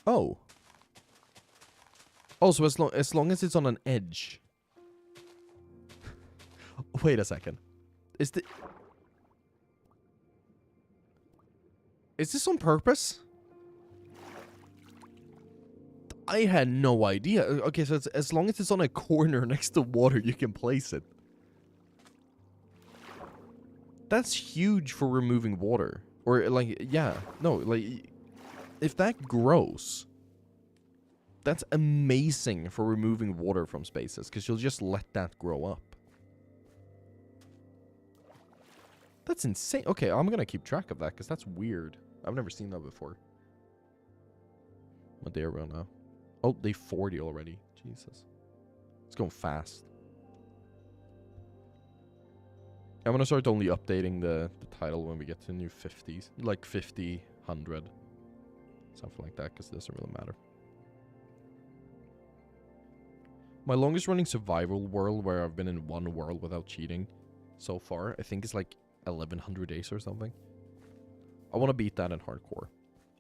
Oh. Oh, so as long as it's on an edge. Wait a second. Is this on purpose? I had no idea. Okay, so it's, as long as it's on a corner next to water, you can place it. That's huge for removing water. Or, like, yeah. No, like, if that grows, that's amazing for removing water from spaces, because you'll just let that grow up. That's insane. Okay, I'm gonna keep track of that, because that's weird. I've never seen that before. What day are we on now? Oh, day 40 already. Jesus. It's going fast. I'm gonna start only updating the title when we get to new 50s. Like 50, 100. Something like that, because it doesn't really matter. My longest running survival world, where I've been in one world without cheating so far, I think is like 1100 days or something. I want to beat that in hardcore.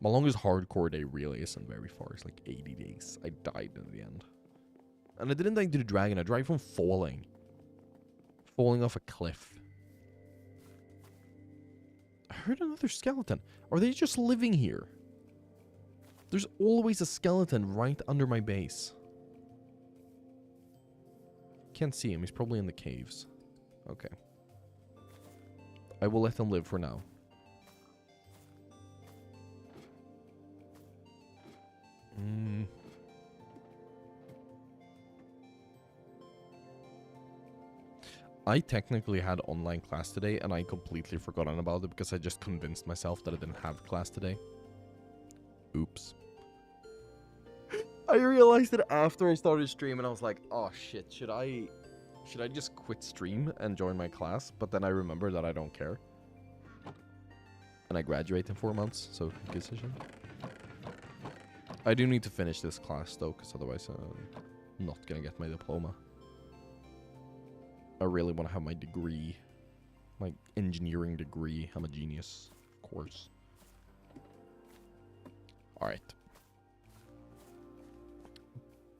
My longest hardcore day really isn't very far. It's like 80 days. I died in the end. And I didn't die to the dragon. I died from falling. Falling off a cliff. I heard another skeleton. Are they just living here? There's always a skeleton right under my base. Can't see him. He's probably in the caves. Okay. I will let them live for now. I technically had online class today, and I completely forgotten about it because I just convinced myself that I didn't have class today. Oops. I realized it after I started streaming. I was like, oh shit, should I just quit stream and join my class? But then I remember that I don't care. And I graduate in 4 months, so good decision. I do need to finish this class though, because otherwise I'm not gonna get my diploma. I really want to have my degree. My engineering degree. I'm a genius, of course. Alright.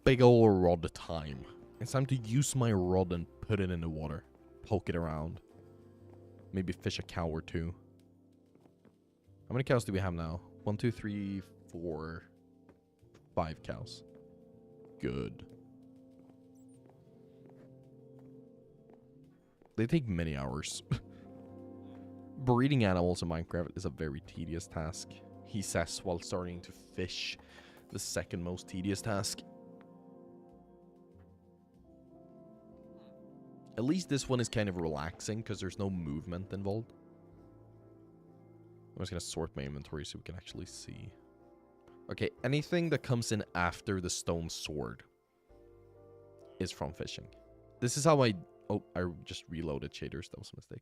Big ol' rod time. It's time to use my rod and put it in the water. Poke it around. Maybe fish a cow or two. How many cows do we have now? 1, 2, 3, 4, 5 cows. Good. They take many hours. Breeding animals in Minecraft is a very tedious task. He says while starting to fish. The second most tedious task. At least this one is kind of relaxing because there's no movement involved. I'm just going to sort my inventory so we can actually see. Okay, anything that comes in after the stone sword is from fishing. This is how I... Oh, I just reloaded shaders. That was a mistake.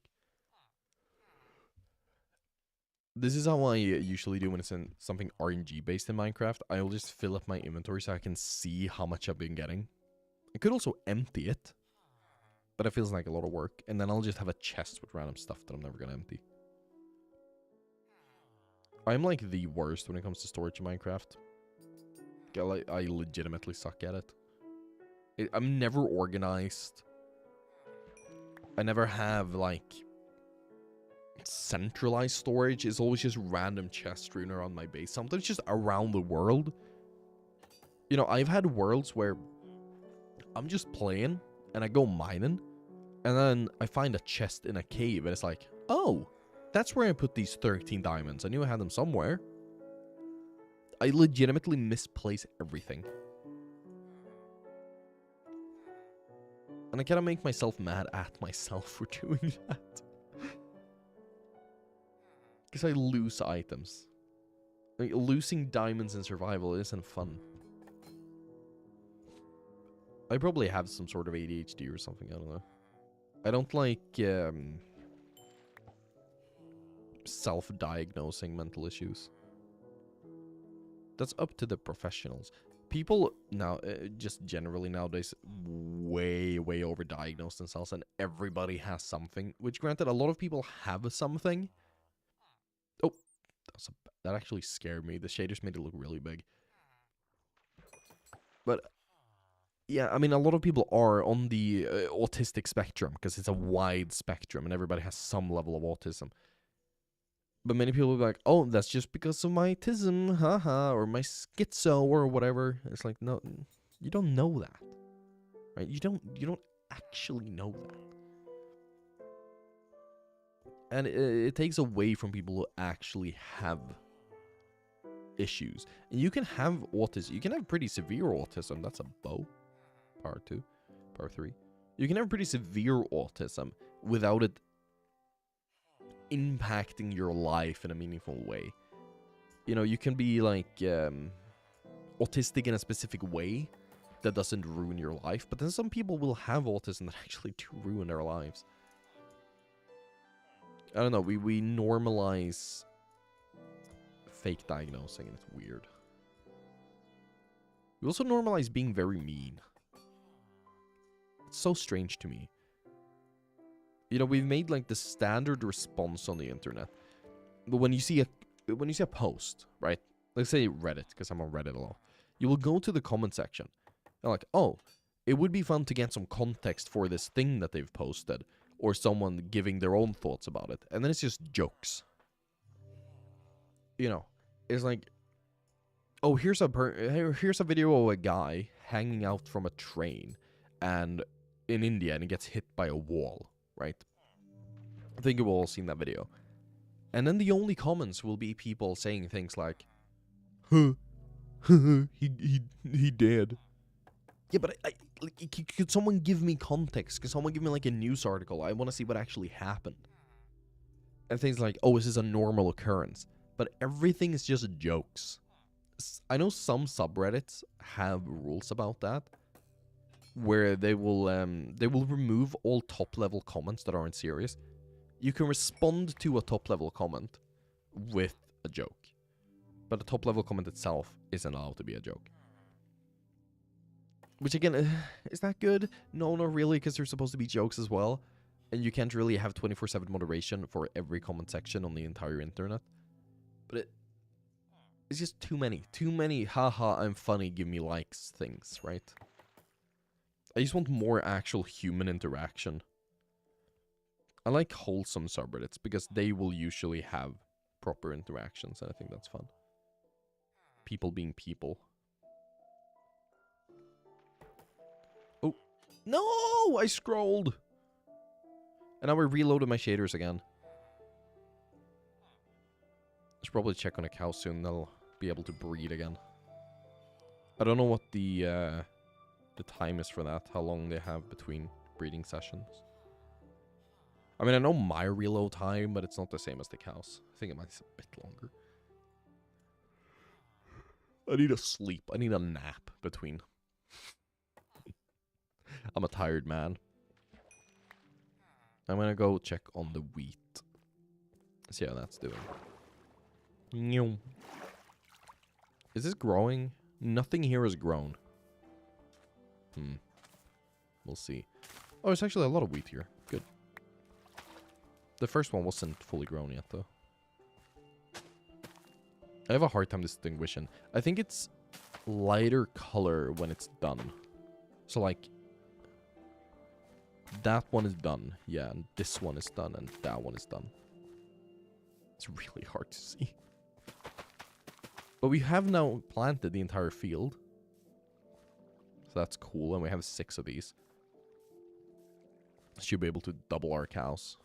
This is how I usually do when it's in something RNG based in Minecraft. I'll just fill up my inventory so I can see how much I've been getting. I could also empty it, but it feels like a lot of work. And then I'll just have a chest with random stuff that I'm never gonna empty. I'm like the worst when it comes to storage in Minecraft. I legitimately suck at it. I'm never organized. I never have like centralized storage. It's always just random chests strewn around my base. Sometimes just around the world. You know, I've had worlds where I'm just playing and I go mining and then I find a chest in a cave and it's like, oh, that's where I put these 13 diamonds. I knew I had them somewhere. I legitimately misplace everything. And I kind of make myself mad at myself for doing that. Because I lose items. Like, losing diamonds in survival isn't fun. I probably have some sort of ADHD or something, I don't know. I don't like self-diagnosing mental issues. That's up to the professionals. People now, just generally nowadays, way overdiagnose themselves, and everybody has something. Which, granted, a lot of people have something. Oh, that actually scared me. The shaders made it look really big. But yeah, I mean, a lot of people are on the autistic spectrum because it's a wide spectrum, and everybody has some level of autism. But many people will be like, oh, that's just because of my autism, haha, or my schizo, or whatever. It's like, no, you don't know that, right? You don't actually know that. And it takes away from people who actually have issues. And you can have autism. You can have pretty severe autism. That's a bow. Power 2. Power 3. You can have pretty severe autism without it impacting your life in a meaningful way. You know, you can be like autistic in a specific way that doesn't ruin your life, but then some people will have autism that actually do ruin their lives. I don't know, we normalize fake diagnosing, and it's weird. We also normalize being very mean. It's so strange to me. You know, we've made like the standard response on the internet. But when you see a post, right? Let's say Reddit, because I'm on Reddit a lot. You will go to the comment section. And like, oh, it would be fun to get some context for this thing that they've posted. Or someone giving their own thoughts about it. And then it's just jokes. You know, it's like, oh, here's a video of a guy hanging out from a train and in India, and he gets hit by a wall, right? I think you've all seen that video. And then the only comments will be people saying things like, huh, he dead. Yeah, but could someone give me context? Could someone give me like a news article? I want to see what actually happened. And things like, oh, this is a normal occurrence. But everything is just jokes. I know some subreddits have rules about that, where they will remove all top-level comments that aren't serious. You can respond to a top-level comment with a joke, but the top-level comment itself isn't allowed to be a joke. Which, again, is that good? No, not really, because there's supposed to be jokes as well, and you can't really have 24/7 moderation for every comment section on the entire internet. But it's just too many haha, I'm funny, give me likes things, right? I just want more actual human interaction. I like wholesome subreddits because they will usually have proper interactions, and I think that's fun. People being people. Oh, no! I scrolled! And now we're reloading my shaders again. I should probably check on a cow soon. They'll be able to breed again. I don't know what the time is for that. How long they have between breeding sessions. I mean, I know my reload time, but it's not the same as the cows. I think it might be a bit longer. I need a sleep. I need a nap between. I'm a tired man. I'm gonna go check on the wheat. See how that's doing. Is this growing? Nothing here is grown. We'll see. Oh, there's actually a lot of wheat here. Good. The first one wasn't fully grown yet, though. I have a hard time distinguishing. I think it's lighter color when it's done. So, like, that one is done. Yeah, and this one is done, and that one is done. It's really hard to see. But we have now planted the entire field. So that's cool, and we have 6 of these. Should be able to double our cows.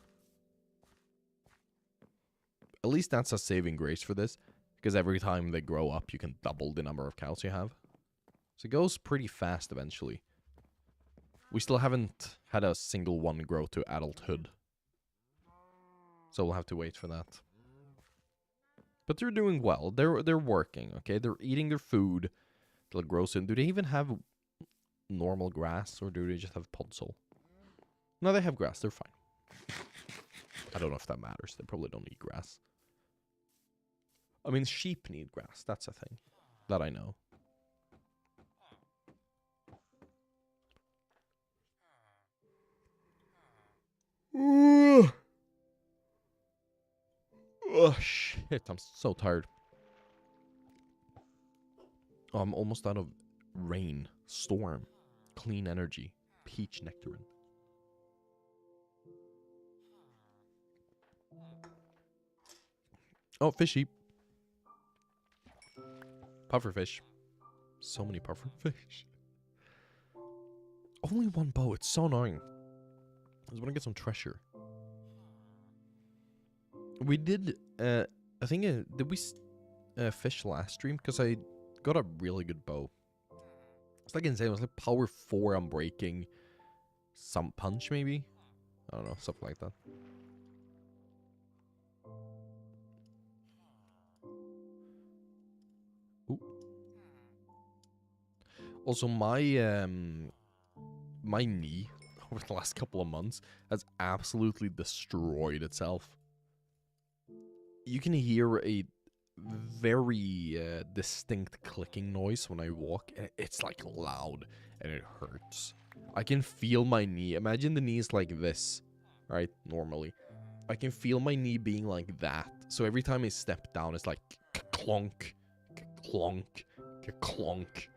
At least that's a saving grace for this. Because every time they grow up, you can double the number of cows you have. So it goes pretty fast eventually. We still haven't had a single one grow to adulthood. So we'll have to wait for that. But they're doing well. They're working, okay? They're eating their food till it grows in. Do they even have normal grass, or do they just have podzol? No, they have grass. They're fine. I don't know if that matters. They probably don't need grass. I mean, sheep need grass. That's a thing that I know. Oh, shit. I'm so tired. Oh, I'm almost out of rain, storm, clean energy, peach nectarine. Oh, fishy. Pufferfish. So many pufferfish. Only one bow. It's so annoying. I just want to get some treasure. We did, I think, did we fish last stream? Because I got a really good bow. It's like insane. It was like power 4 unbreaking. Some punch, maybe? I don't know. Something like that. Ooh. Also, my knee over the last couple of months has absolutely destroyed itself. You can hear a very distinct clicking noise when I walk. It's like loud and it hurts. I can feel my knee. Imagine the knee is like this, right? Normally. I can feel my knee being like that. So every time I step down, it's like clonk, clonk, clonk.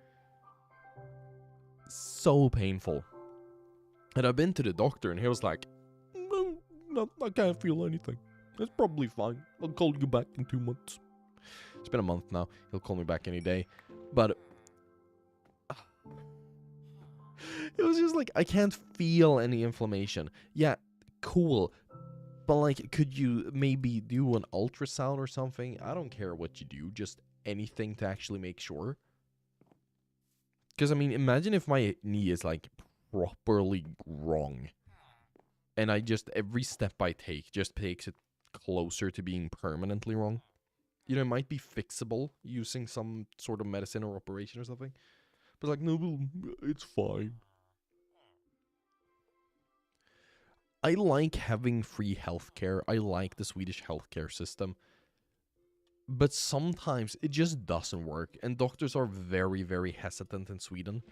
So painful. And I've been to the doctor and he was like, no, I can't feel anything. It's probably fine. I'll call you back in 2 months. It's been a month now. He'll call me back any day. But it was just like, I can't feel any inflammation. Yeah, cool. But like, could you maybe do an ultrasound or something? I don't care what you do. Just anything to actually make sure. Because, I mean, imagine if my knee is like properly wrong. And I just, every step I take just takes it closer to being permanently wrong. You know, it might be fixable using some sort of medicine or operation or something. But like, no, it's fine. I like having free healthcare. I like the Swedish healthcare system. But sometimes it just doesn't work. And doctors are very, very hesitant in Sweden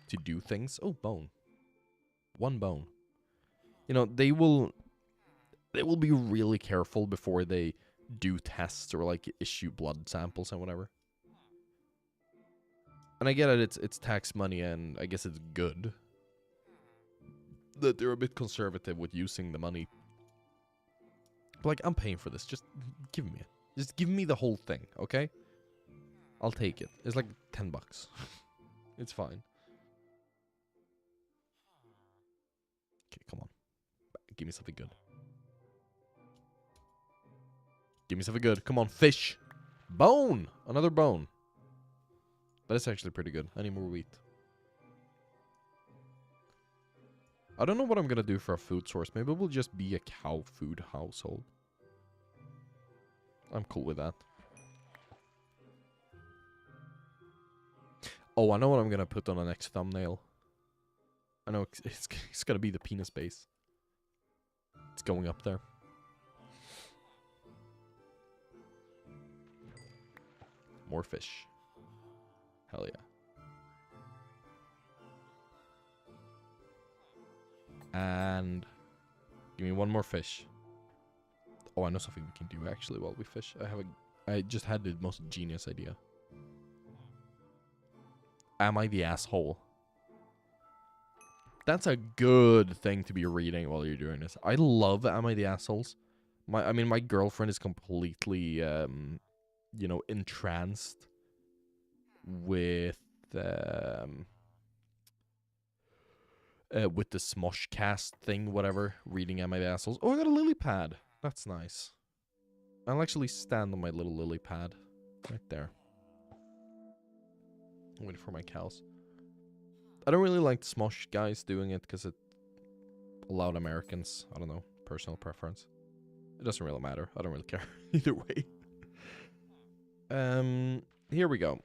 to do things. Oh, bone. 1 bone. You know, they will be really careful before they do tests or like issue blood samples and whatever. And I get it, it's tax money, and I guess it's good that they're a bit conservative with using the money. But like, I'm paying for this. Just give me it. Just give me the whole thing, okay? I'll take it. It's like $10. It's fine. Okay, come on. Give me something good. Give me something good. Come on, fish. Bone! Another bone. That is actually pretty good. I need more wheat. I don't know what I'm gonna do for a food source. Maybe we'll just be a cow food household. I'm cool with that. Oh, I know what I'm gonna put on the next thumbnail. I know it's gonna be the penis base. It's going up there. more fish. Hell yeah. And give me one more fish. Oh, I know something we can do actually while we fish. I just had the most genius idea. Am I the asshole? That's a good thing to be reading while you're doing this. I love Am I the Assholes? I mean, my girlfriend is completely, you know, entranced with the Smoshcast thing, whatever. Reading Am I the Assholes? Oh, I got a lily pad. That's nice. I'll actually stand on my little lily pad right there. I'm waiting for my cows. I don't really like the Smosh guys doing it because it allowed Americans. I don't know. Personal preference. It doesn't really matter. I don't really care. Either way. Here we go.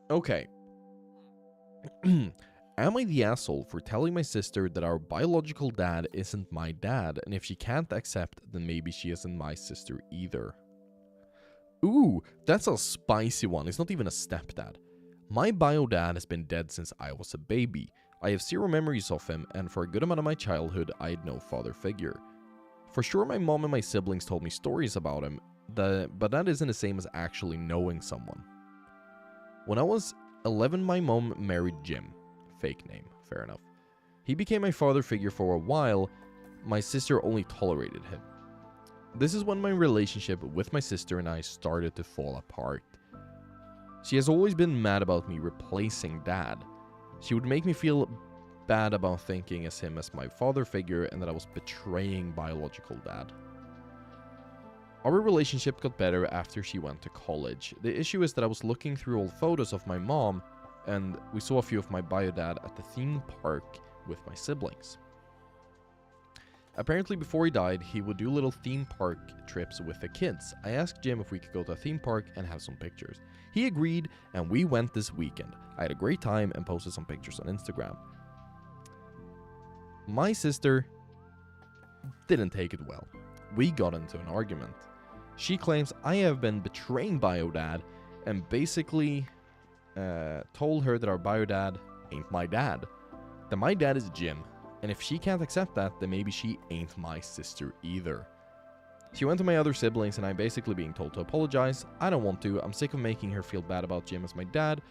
Okay. Am I the asshole for telling my sister that our biological dad isn't my dad, and if she can't accept, then maybe she isn't my sister either? Ooh, that's a spicy one. It's not even a stepdad. My bio dad has been dead since I was a baby. I have zero memories of him, and for a good amount of my childhood, I had no father figure. For sure, my mom and my siblings told me stories about him, but that isn't the same as actually knowing someone. When I was 11, my mom married Jim. Fake name, fair enough. He became my father figure for a while. My sister only tolerated him. This is when my relationship with my sister and I started to fall apart. She has always been mad about me replacing dad. She would make me feel bad about thinking as him as my father figure and that I was betraying biological dad. Our relationship got better after she went to college. The issue is that I was looking through old photos of my mom and we saw a few of my bio dad at the theme park with my siblings. Apparently before he died, he would do little theme park trips with the kids. I asked Jim if we could go to a theme park and have some pictures. He agreed, and we went this weekend. I had a great time and posted some pictures on Instagram. My sister didn't take it well. We got into an argument. She claims I have been betraying bio dad and basically told her that our bio dad ain't my dad. That my dad is Jim. And if she can't accept that, then maybe she ain't my sister either. She went to my other siblings and I'm basically being told to apologize. I don't want to. I'm sick of making her feel bad about Jim as my dad.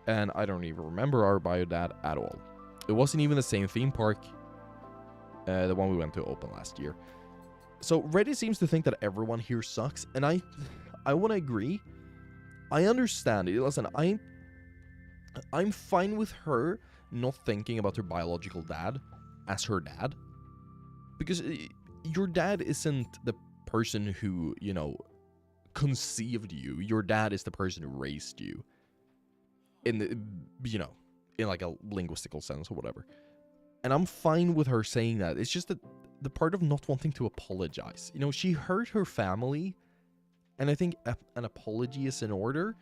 And I don't even remember our bio dad at all. It wasn't even the same theme park. The one we went to open last year. So Reddit seems to think that everyone here sucks. And I want to agree. I understand it. Listen, I'm fine with her not thinking about her biological dad as her dad, because your dad isn't the person who, you know, conceived you. Your dad is the person who raised you in the, you know, in like a linguistical sense or whatever. And I'm fine with her saying that. It's just that the part of not wanting to apologize, you know, she hurt her family, and I think an apology is in order.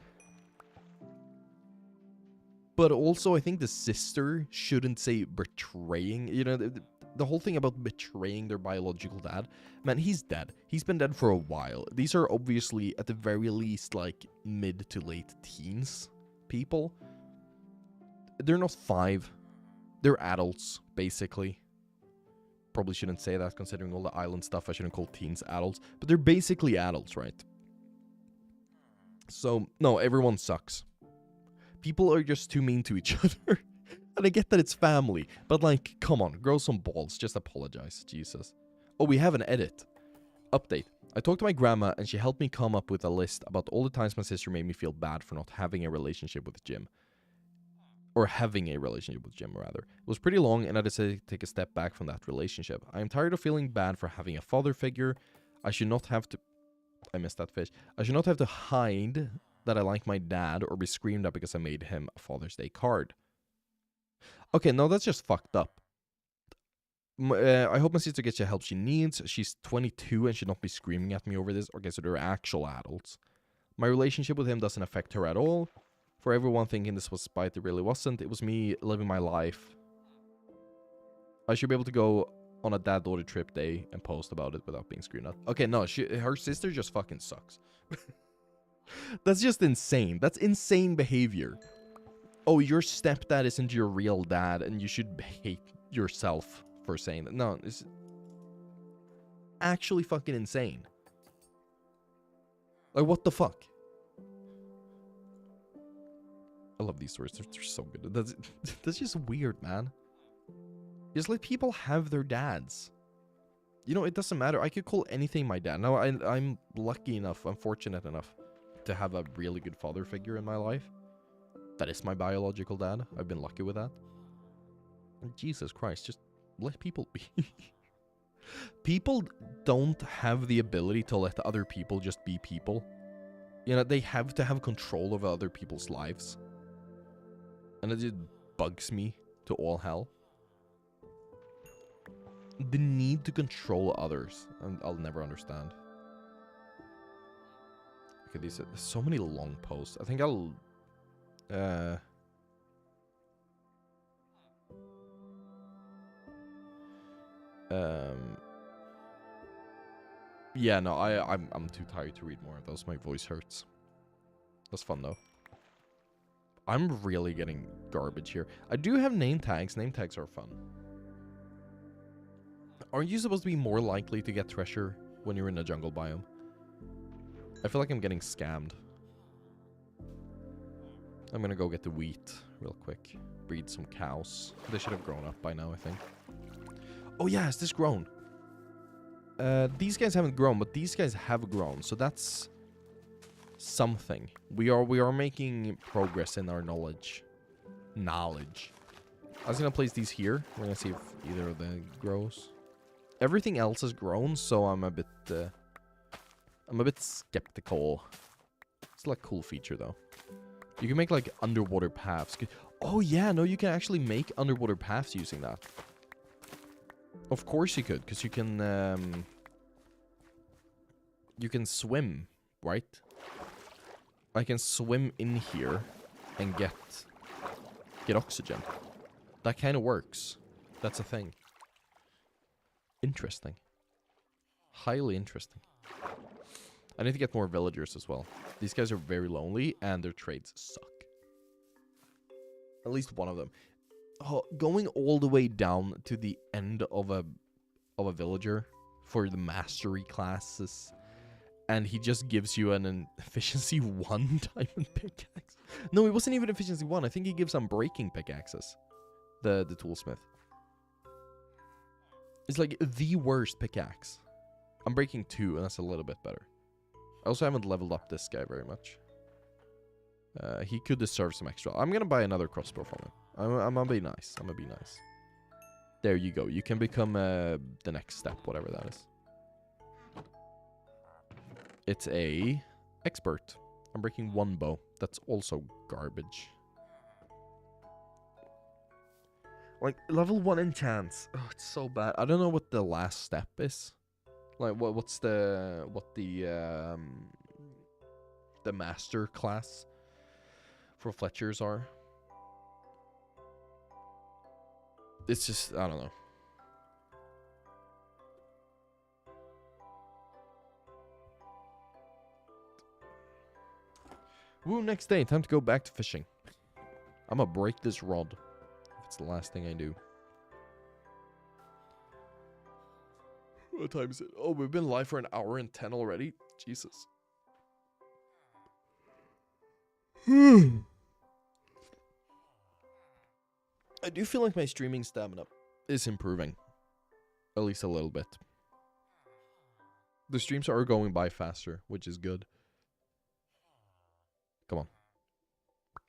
But also, I think the sister shouldn't say betraying. You know, the whole thing about betraying their biological dad. Man, he's dead. He's been dead for a while. These are obviously, at the very least, like, mid to late teens people. They're not 5. They're adults, basically. Probably shouldn't say that, considering all the island stuff. I shouldn't call teens adults. But they're basically adults, right? So, no, everyone sucks. People are just too mean to each other. And I get that it's family. But, like, come on. Grow some balls. Just apologize. Jesus. Oh, we have an edit. Update. I talked to my grandma, and she helped me come up with a list about all the times my sister made me feel bad for not having a relationship with Jim. Or having a relationship with Jim, rather. It was pretty long, and I decided to take a step back from that relationship. I am tired of feeling bad for having a father figure. I should not have to... I missed that fish. I should not have to hide that I like my dad or be screamed at because I made him a Father's Day card. Okay, no, that's just fucked up. I hope my sister gets the help she needs. She's 22 and should not be screaming at me over this. Okay, so they're actual adults. My relationship with him doesn't affect her at all. For everyone thinking this was spite, it really wasn't. It was me living my life. I should be able to go on a dad-daughter trip day and post about it without being screamed at. Okay, no, her sister just fucking sucks. That's just insane. That's insane behavior. Oh, your stepdad isn't your real dad, and you should hate yourself for saying that. No, it's actually fucking insane. Like, what the fuck? I love these stories. They're so good. That's just weird, man. Just let people have their dads. You know, it doesn't matter. I could call anything my dad. Now, I'm lucky enough, I'm fortunate enough to have a really good father figure in my life. That is my biological dad. I've been lucky with that. And Jesus Christ, just let people be. People don't have the ability to let other people just be people. You know, they have to have control over other people's lives. And it just bugs me to all hell. The need to control others, I'll never understand. Okay, these are so many long posts. I think I'll yeah, no, I'm too tired to read more of those. My voice hurts. That's fun though. I'm really getting garbage here. I do have name tags. Name tags are fun. Aren't you supposed to be more likely to get treasure when you're in a jungle biome? I feel like I'm getting scammed. I'm gonna go get the wheat real quick. Breed some cows. They should have grown up by now, I think. Oh yeah, has this grown? These guys haven't grown, but these guys have grown, so that's something. We are making progress in our knowledge. I was gonna place these here. We're gonna see if either of them grows. Everything else has grown, so I'm a bit skeptical. It's like a cool feature though. You can make like underwater paths. Oh yeah, no, you can actually make underwater paths using that. Of course you could, because you can swim, right? I can swim in here and get oxygen. That kind of works. That's a thing. Interesting. Highly interesting. I need to get more villagers as well. These guys are very lonely and their trades suck. At least one of them. Oh, going all the way down to the end of a villager for the mastery classes, and he just gives you an efficiency 1 diamond pickaxe. No, it wasn't even efficiency 1. I think he gives some breaking pickaxes. The toolsmith. It's like the worst pickaxe. I'm breaking 2, and that's a little bit better. I also haven't leveled up this guy very much. He could deserve some extra. I'm gonna buy another crossbow from him. I'm gonna be nice. I'm gonna be nice. There you go. You can become the next step, whatever that is. It's a expert. I'm breaking 1 bow. That's also garbage. Like, level 1 enchants. Oh, it's so bad. I don't know what the last step is. Like, what the master class for Fletchers are. It's just, I don't know. Woo, next day. Time to go back to fishing. I'm gonna break this rod. If it's the last thing I do. What time is it? Oh, we've been live for an hour and 10 already. Jesus. I do feel like my streaming stamina is improving. At least a little bit. The streams are going by faster, which is good. Come on.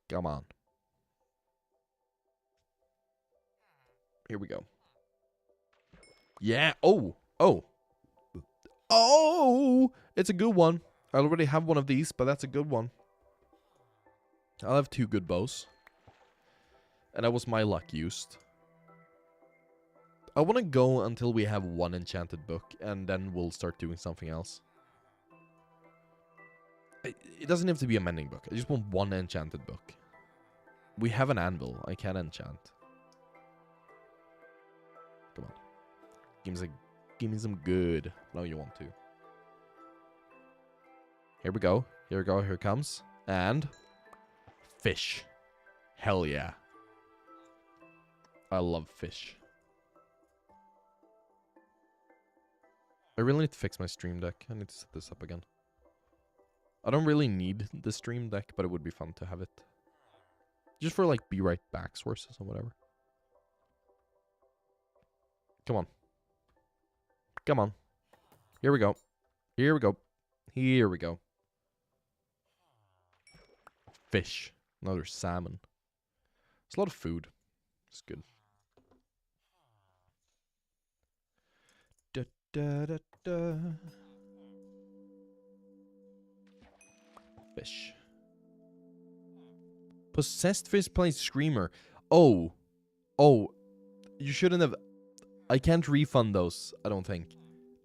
Come on. Here we go. Yeah. Oh. Oh. Oh! It's a good one. I already have one of these, but that's a good one. I'll have 2 good bows. And that was my luck used. I want to go until we have 1 enchanted book, and then we'll start doing something else. It doesn't have to be a mending book. I just want 1 enchanted book. We have an anvil. I can enchant. Come on. Give me some good. No, you want to. Here we go. Here we go. Here it comes. And fish. Hell yeah. I love fish. I really need to fix my stream deck. I need to set this up again. I don't really need the stream deck, but it would be fun to have it. Just for like be right back sources or whatever. Come on. Come on. Here we go. Here we go. Here we go. Fish. Another salmon. It's a lot of food. It's good. Da, da, da, da. Fish. Possessed fish plays Screamer. Oh. Oh. You shouldn't have... I can't refund those, I don't think.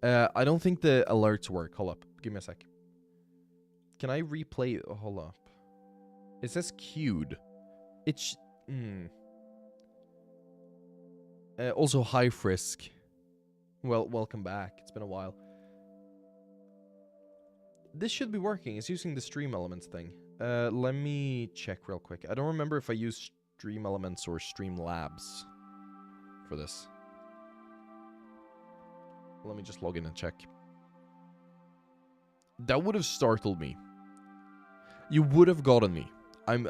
I don't think the alerts work. Hold up. Give me a sec. Can I replay... Oh, hold up. It says queued. It's... also, hi, Frisk. Well, welcome back. It's been a while. This should be working. It's using the Stream Elements thing. Let me check real quick. I don't remember if I use Stream Elements or Stream Labs for this. Let me just log in and check. That would have startled me. You would have gotten me. I'm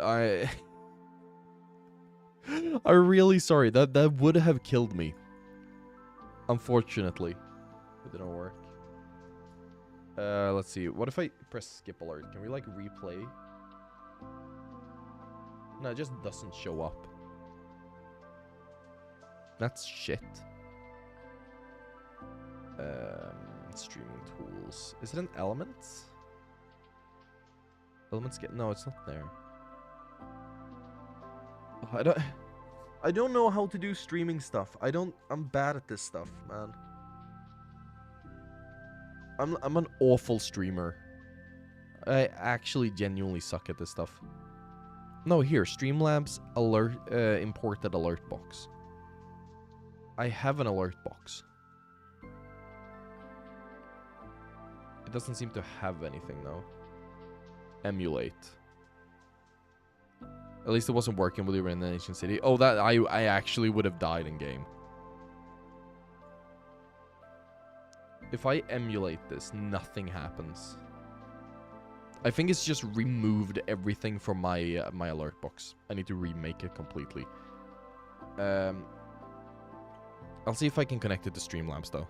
really sorry. That would have killed me. Unfortunately. It didn't work. Let's see. What if I press skip alert? Can we like replay? No, it just doesn't show up. That's shit. Streaming tools. Is it an Elements? Elements get... No, it's not there. Oh, I don't know how to do streaming stuff. I'm bad at this stuff, man. I'm an awful streamer. I actually genuinely suck at this stuff. No, here, Streamlabs alert imported alert box. I have an alert box. It doesn't seem to have anything though. Emulate. At least it wasn't working when we were in the Ancient City. Oh, that I actually would have died in game. If I emulate this, nothing happens. I think it's just removed everything from my my alert box. I need to remake it completely. I'll see if I can connect it to Streamlabs though.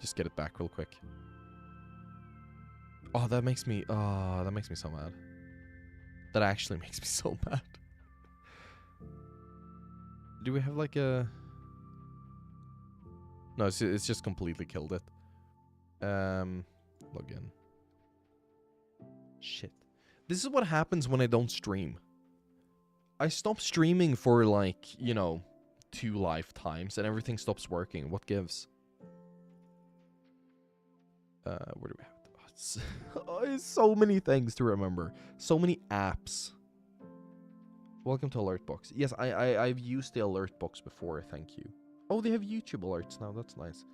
Just get it back real quick. Oh, that makes me so mad. That actually makes me so mad. Do we have like a... No, it's just completely killed it. Log in. Shit. This is what happens when I don't stream. I stop streaming for like, you know, 2 lifetimes and everything stops working. What gives? Where do we have it? Oh, it's so many things to remember. So many apps. Welcome to Alertbox. Yes, I've used the Alertbox before, thank you. Oh, they have YouTube alerts now, that's nice.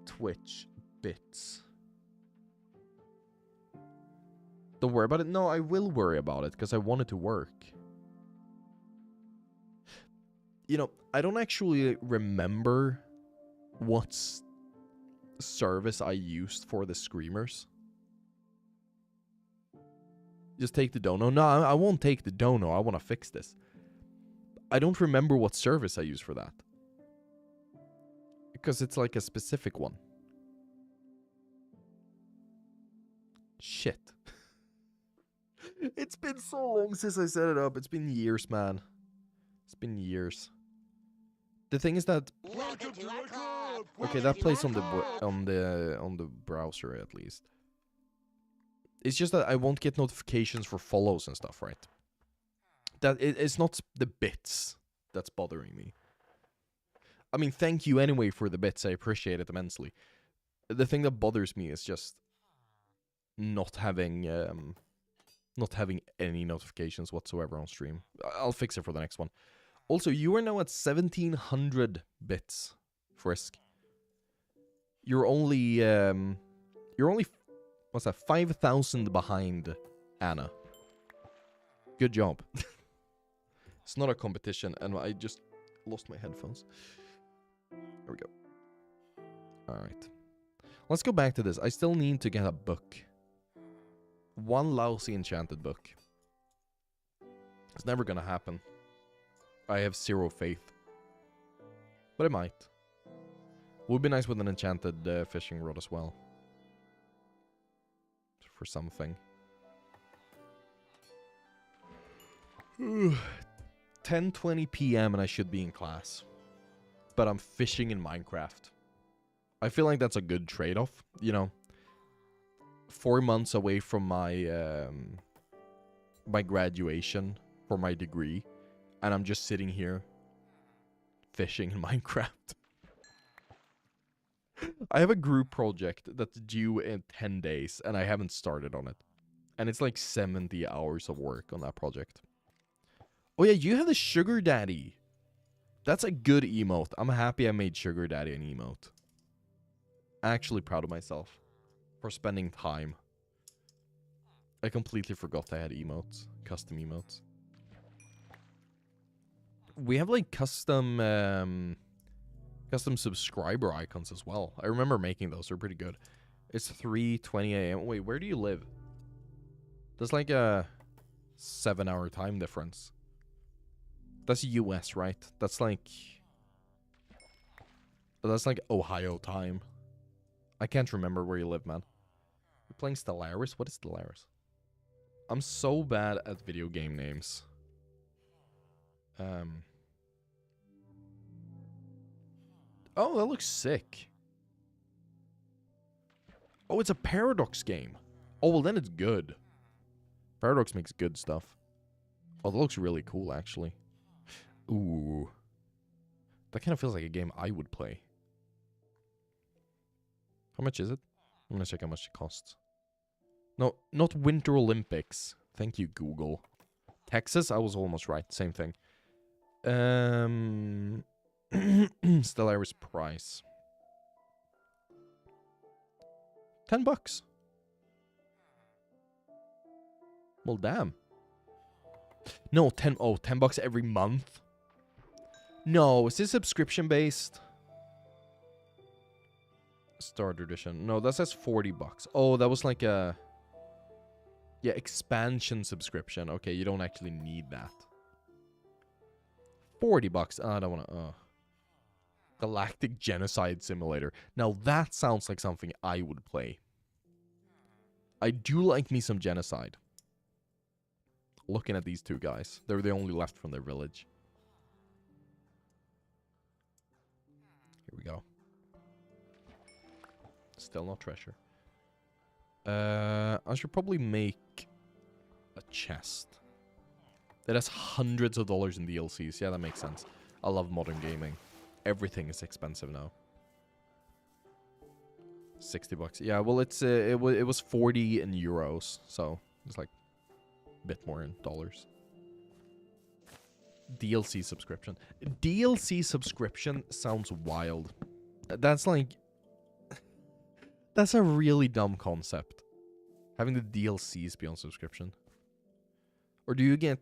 Twitch bits. Don't worry about it. No, I will worry about it, because I want it to work. You know, I don't actually remember what's service I used for the Screamers. Just take the dono. No, I won't take the dono. I want to fix this. I don't remember what service I use for that. Because it's like a specific one. Shit. It's been so long since I set it up. It's been years, man. It's been years. The thing is that... Okay, that plays on the browser at least. It's just that I won't get notifications for follows and stuff, right? It's not the bits that's bothering me. I mean, thank you anyway for the bits. I appreciate it immensely. The thing that bothers me is just not having any notifications whatsoever on stream. I'll fix it for the next one. Also, you are now at 1700 bits, Frisk. You're only What's that? 5,000 behind Anna. Good job. It's not a competition, and I just lost my headphones. There we go. Alright. Let's go back to this. I still need to get a book. One lousy enchanted book. It's never gonna happen. I have zero faith. But it might. Would be nice with an enchanted fishing rod as well. For something. 10:20 p.m. and I should be in class. But I'm fishing in Minecraft. I feel like that's a good trade-off, you know. 4 months away from my my graduation for my degree, and I'm just sitting here fishing in Minecraft. I have a group project that's due in 10 days, and I haven't started on it. And it's like 70 hours of work on that project. Oh yeah, you have the Sugar Daddy. That's a good emote. I'm happy I made Sugar Daddy an emote. Actually proud of myself for spending time. I completely forgot I had emotes. Custom emotes. We have like custom subscriber icons as well. I remember making those. They're pretty good. It's 3:20 a.m. Wait, where do you live? There's like a 7-hour time difference. That's US, right? That's like Ohio time. I can't remember where you live, man. You're playing Stellaris? What is Stellaris? I'm so bad at video game names. Oh, that looks sick. Oh, it's a Paradox game. Oh, well then it's good. Paradox makes good stuff. Oh, that looks really cool, actually. Ooh. That kind of feels like a game I would play. How much is it? I'm gonna check how much it costs. No, not Winter Olympics. Thank you, Google. Texas? I was almost right. Same thing. Stellaris price. $10. Well, damn. No, 10 bucks every month. No, is this subscription based? Starter edition. No, that says $40. Oh, that was like a... Yeah, expansion subscription. Okay, you don't actually need that. $40. I don't want to... Galactic Genocide Simulator. Now, that sounds like something I would play. I do like me some genocide. Looking at these two guys. They're the only left from their village. Here we go. Still no treasure. I should probably make a chest. That has hundreds of dollars in DLCs. Yeah, that makes sense. I love modern gaming. Everything is expensive now. $60. Yeah, well, it was 40 in euros, so it's like a bit more in dollars. DLC subscription. DLC subscription sounds wild. That's like... That's a really dumb concept. Having the DLCs be on subscription. Or do you get...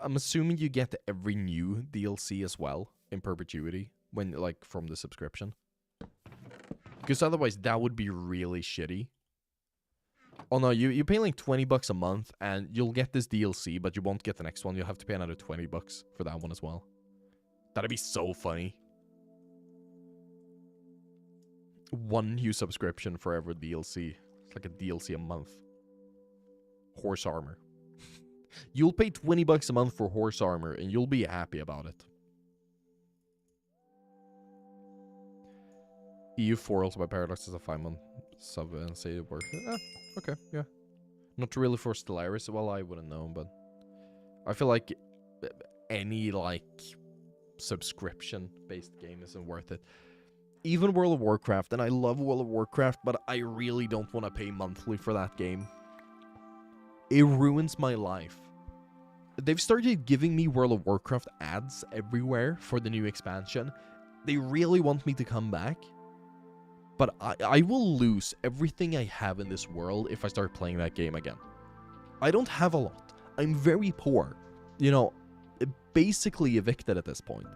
I'm assuming you get every new DLC as well in perpetuity when, like, from the subscription. Because otherwise that would be really shitty. Oh no, you pay like $20 a month and you'll get this DLC, but you won't get the next one. You'll have to pay another $20 for that one as well. That'd be so funny. One new subscription for every DLC. It's like a DLC a month. Horse armor. You'll pay $20 a month for horse armor and you'll be happy about it. EU4 also by Paradox is a 5-month sub and say it works. Okay, yeah. Not really for Stellaris. Well, I wouldn't know, but I feel like any like subscription-based game isn't worth it. Even World of Warcraft, and I love World of Warcraft, but I really don't want to pay monthly for that game. It ruins my life. They've started giving me World of Warcraft ads everywhere for the new expansion. They really want me to come back. But I will lose everything I have in this world if I start playing that game again. I don't have a lot. I'm very poor. You know, basically evicted at this point.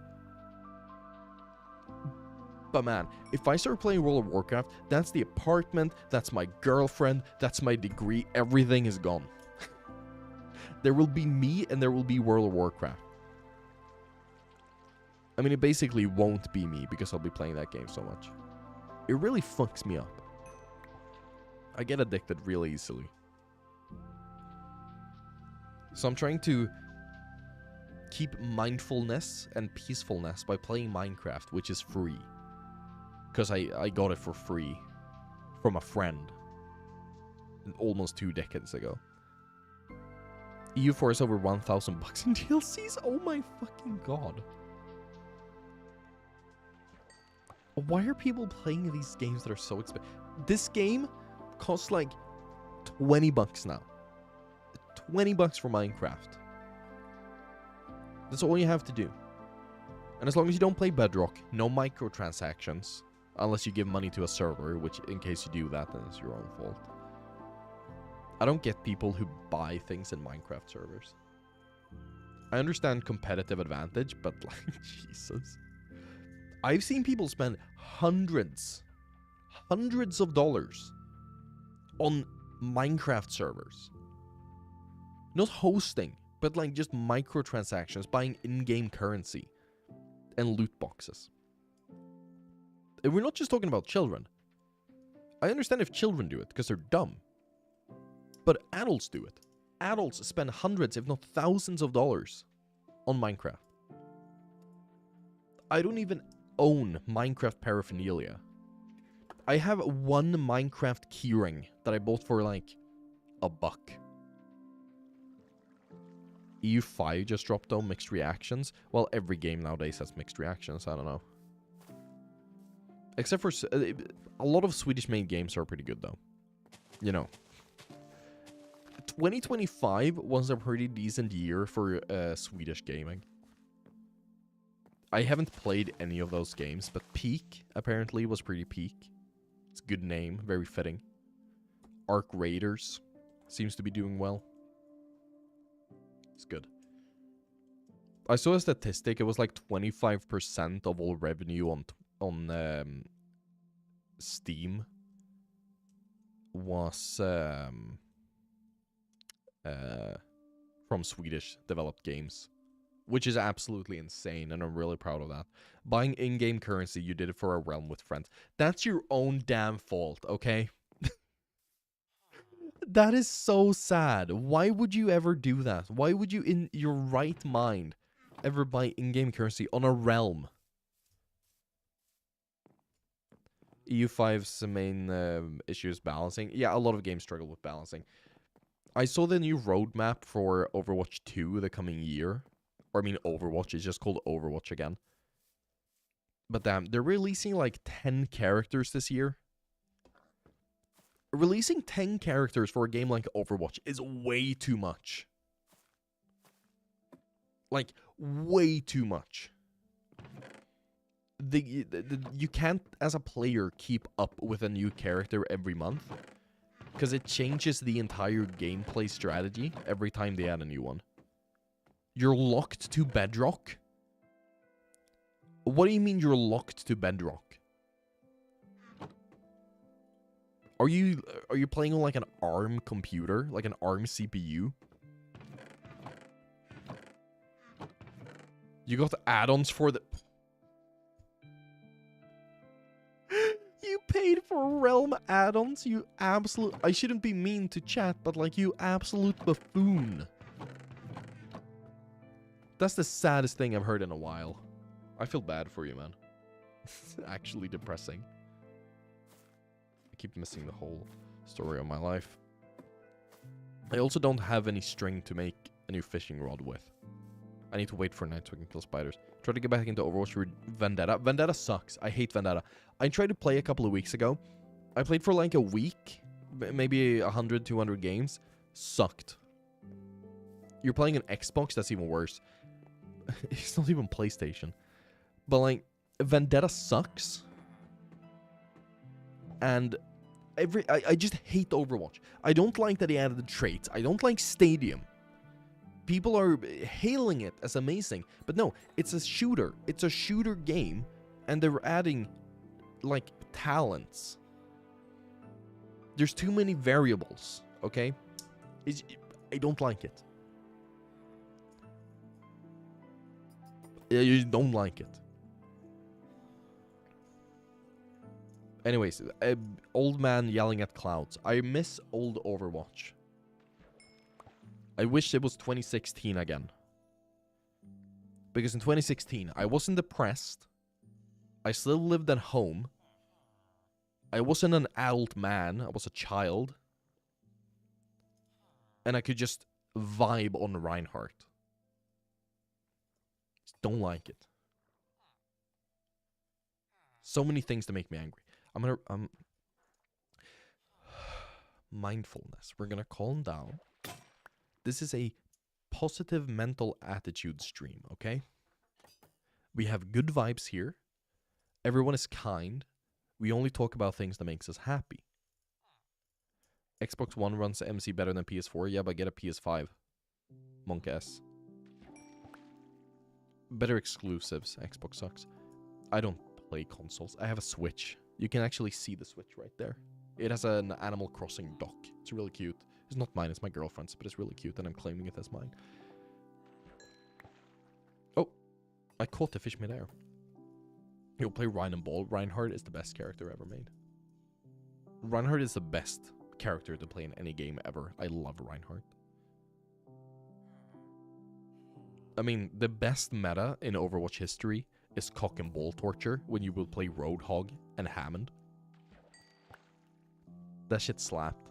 But man, if I start playing World of Warcraft, that's the apartment, that's my girlfriend, that's my degree, everything is gone. There will be me and there will be World of Warcraft. I mean, it basically won't be me because I'll be playing that game so much. It really fucks me up. I get addicted really easily. So I'm trying to keep mindfulness and peacefulness by playing Minecraft, which is free. Because I got it for free from a friend almost 2 decades ago. EU4 is over $1,000 in DLCs? Oh my fucking god. Why are people playing these games that are so expensive? This game costs like $20 now. $20 for Minecraft. That's all you have to do. And as long as you don't play Bedrock, no microtransactions. Unless you give money to a server, which in case you do that, then it's your own fault. I don't get people who buy things in Minecraft servers. I understand competitive advantage, but like, Jesus. I've seen people spend hundreds of dollars on Minecraft servers. Not hosting, but like just microtransactions, buying in-game currency and loot boxes. And we're not just talking about children. I understand if children do it, because they're dumb. But adults do it. Adults spend hundreds, if not thousands of dollars on Minecraft. I don't even own Minecraft paraphernalia. I have one Minecraft keyring that I bought for like $1. EU5 just dropped though, mixed reactions. Well, every game nowadays has mixed reactions, I don't know. Except for a lot of Swedish-made games are pretty good though. You know. 2025 was a pretty decent year for Swedish gaming. I haven't played any of those games, but Peak apparently was pretty peak. It's a good name, very fitting. Arc Raiders seems to be doing well. It's good. I saw a statistic, it was like 25% of all revenue on Steam was from Swedish developed games, which is absolutely insane, and I'm really proud of that. Buying in-game currency, you did it for a realm with friends. That's your own damn fault, okay? That is so sad. Why would you ever do that? Why would you, in your right mind, ever buy in-game currency on a realm? EU5's main issue is balancing. Yeah, a lot of games struggle with balancing. I saw the new roadmap for Overwatch 2 the coming year. Or I mean Overwatch, it's just called Overwatch again. But damn, they're releasing like 10 characters this year. Releasing 10 characters for a game like Overwatch is way too much. Like, way too much. You can't, as a player, keep up with a new character every month. Because it changes the entire gameplay strategy every time they add a new one. You're locked to Bedrock? What do you mean you're locked to Bedrock? Are you playing on like an ARM computer? Like an ARM CPU? You got add-ons for the... You paid for Realm add-ons, you absolute... I shouldn't be mean to chat, but like, you absolute buffoon. That's the saddest thing I've heard in a while. I feel bad for you, man. It's actually depressing. I keep missing the whole story of my life. I also don't have any string to make a new fishing rod with. I need to wait for night so I can kill spiders. Try to get back into Overwatch for Vendetta. Vendetta sucks. I hate Vendetta. I tried to play a couple of weeks ago. I played for like a week. Maybe 100, 200 games. Sucked. You're playing an Xbox? That's even worse. It's not even PlayStation. But like, Vendetta sucks. And I just hate Overwatch. I don't like that they added the traits. I don't like Stadium. People are hailing it as amazing. But no, it's a shooter. It's a shooter game. And they're adding, like, talents. There's too many variables, okay? I don't like it. You don't like it. Anyways, old man yelling at clouds. I miss old Overwatch. I wish it was 2016 again. Because in 2016, I wasn't depressed. I still lived at home. I wasn't an adult man. I was a child. And I could just vibe on Reinhardt. Just don't like it. So many things to make me angry. Mindfulness. We're gonna calm down. This is a positive mental attitude stream, okay? We have good vibes here. Everyone is kind. We only talk about things that makes us happy. Xbox One runs MC better than PS4. Yeah, but get a PS5. Monk S. Better exclusives. Xbox sucks. I don't play consoles. I have a Switch. You can actually see the Switch right there. It has an Animal Crossing dock. It's really cute. It's not mine, it's my girlfriend's, but it's really cute, and I'm claiming it as mine. Oh, I caught the fish midair. You'll play Ryan and Ball. Reinhardt is the best character ever made. Reinhardt is the best character to play in any game ever. I love Reinhardt. I mean, the best meta in Overwatch history is cock and ball torture when you will play Roadhog and Hammond. That shit slapped.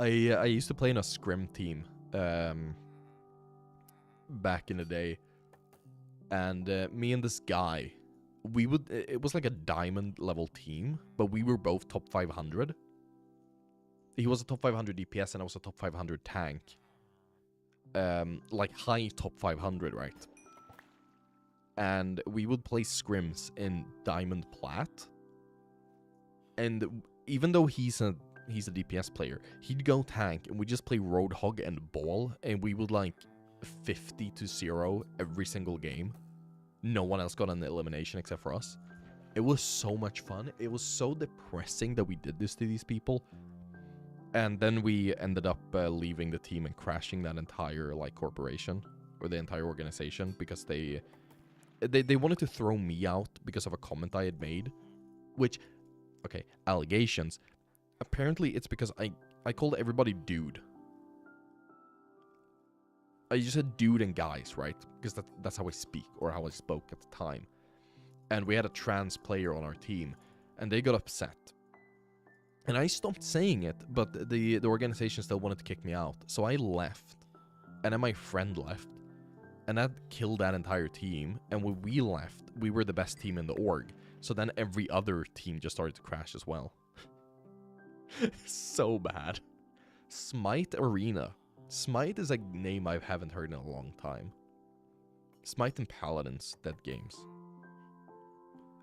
I used to play in a scrim team back in the day, and me and this guy, it was like a diamond level team, but we were both top 500. He was a top 500 DPS and I was a top 500 tank. Like high top 500, right? And we would play scrims in Diamond Plat. And even though he's a DPS player, he'd go tank and we just play Roadhog and Ball, and we would like 50-0 every single game. No one else got an elimination except for us. It was so much fun. It was so depressing that we did this to these people. And then we ended up leaving the team and crashing that entire like corporation or the entire organization because they wanted to throw me out because of a comment I had made, which, okay, allegations. Apparently it's because I called everybody dude. I just said dude and guys, right? Because that's how I speak, or how I spoke at the time. And we had a trans player on our team, and they got upset. And I stopped saying it, but the organization still wanted to kick me out. So I left, and then my friend left, and that killed that entire team. And when we left, we were the best team in the org. So then every other team just started to crash as well. So bad. Smite Arena. Smite is a name I haven't heard in a long time. Smite and Paladins, dead games.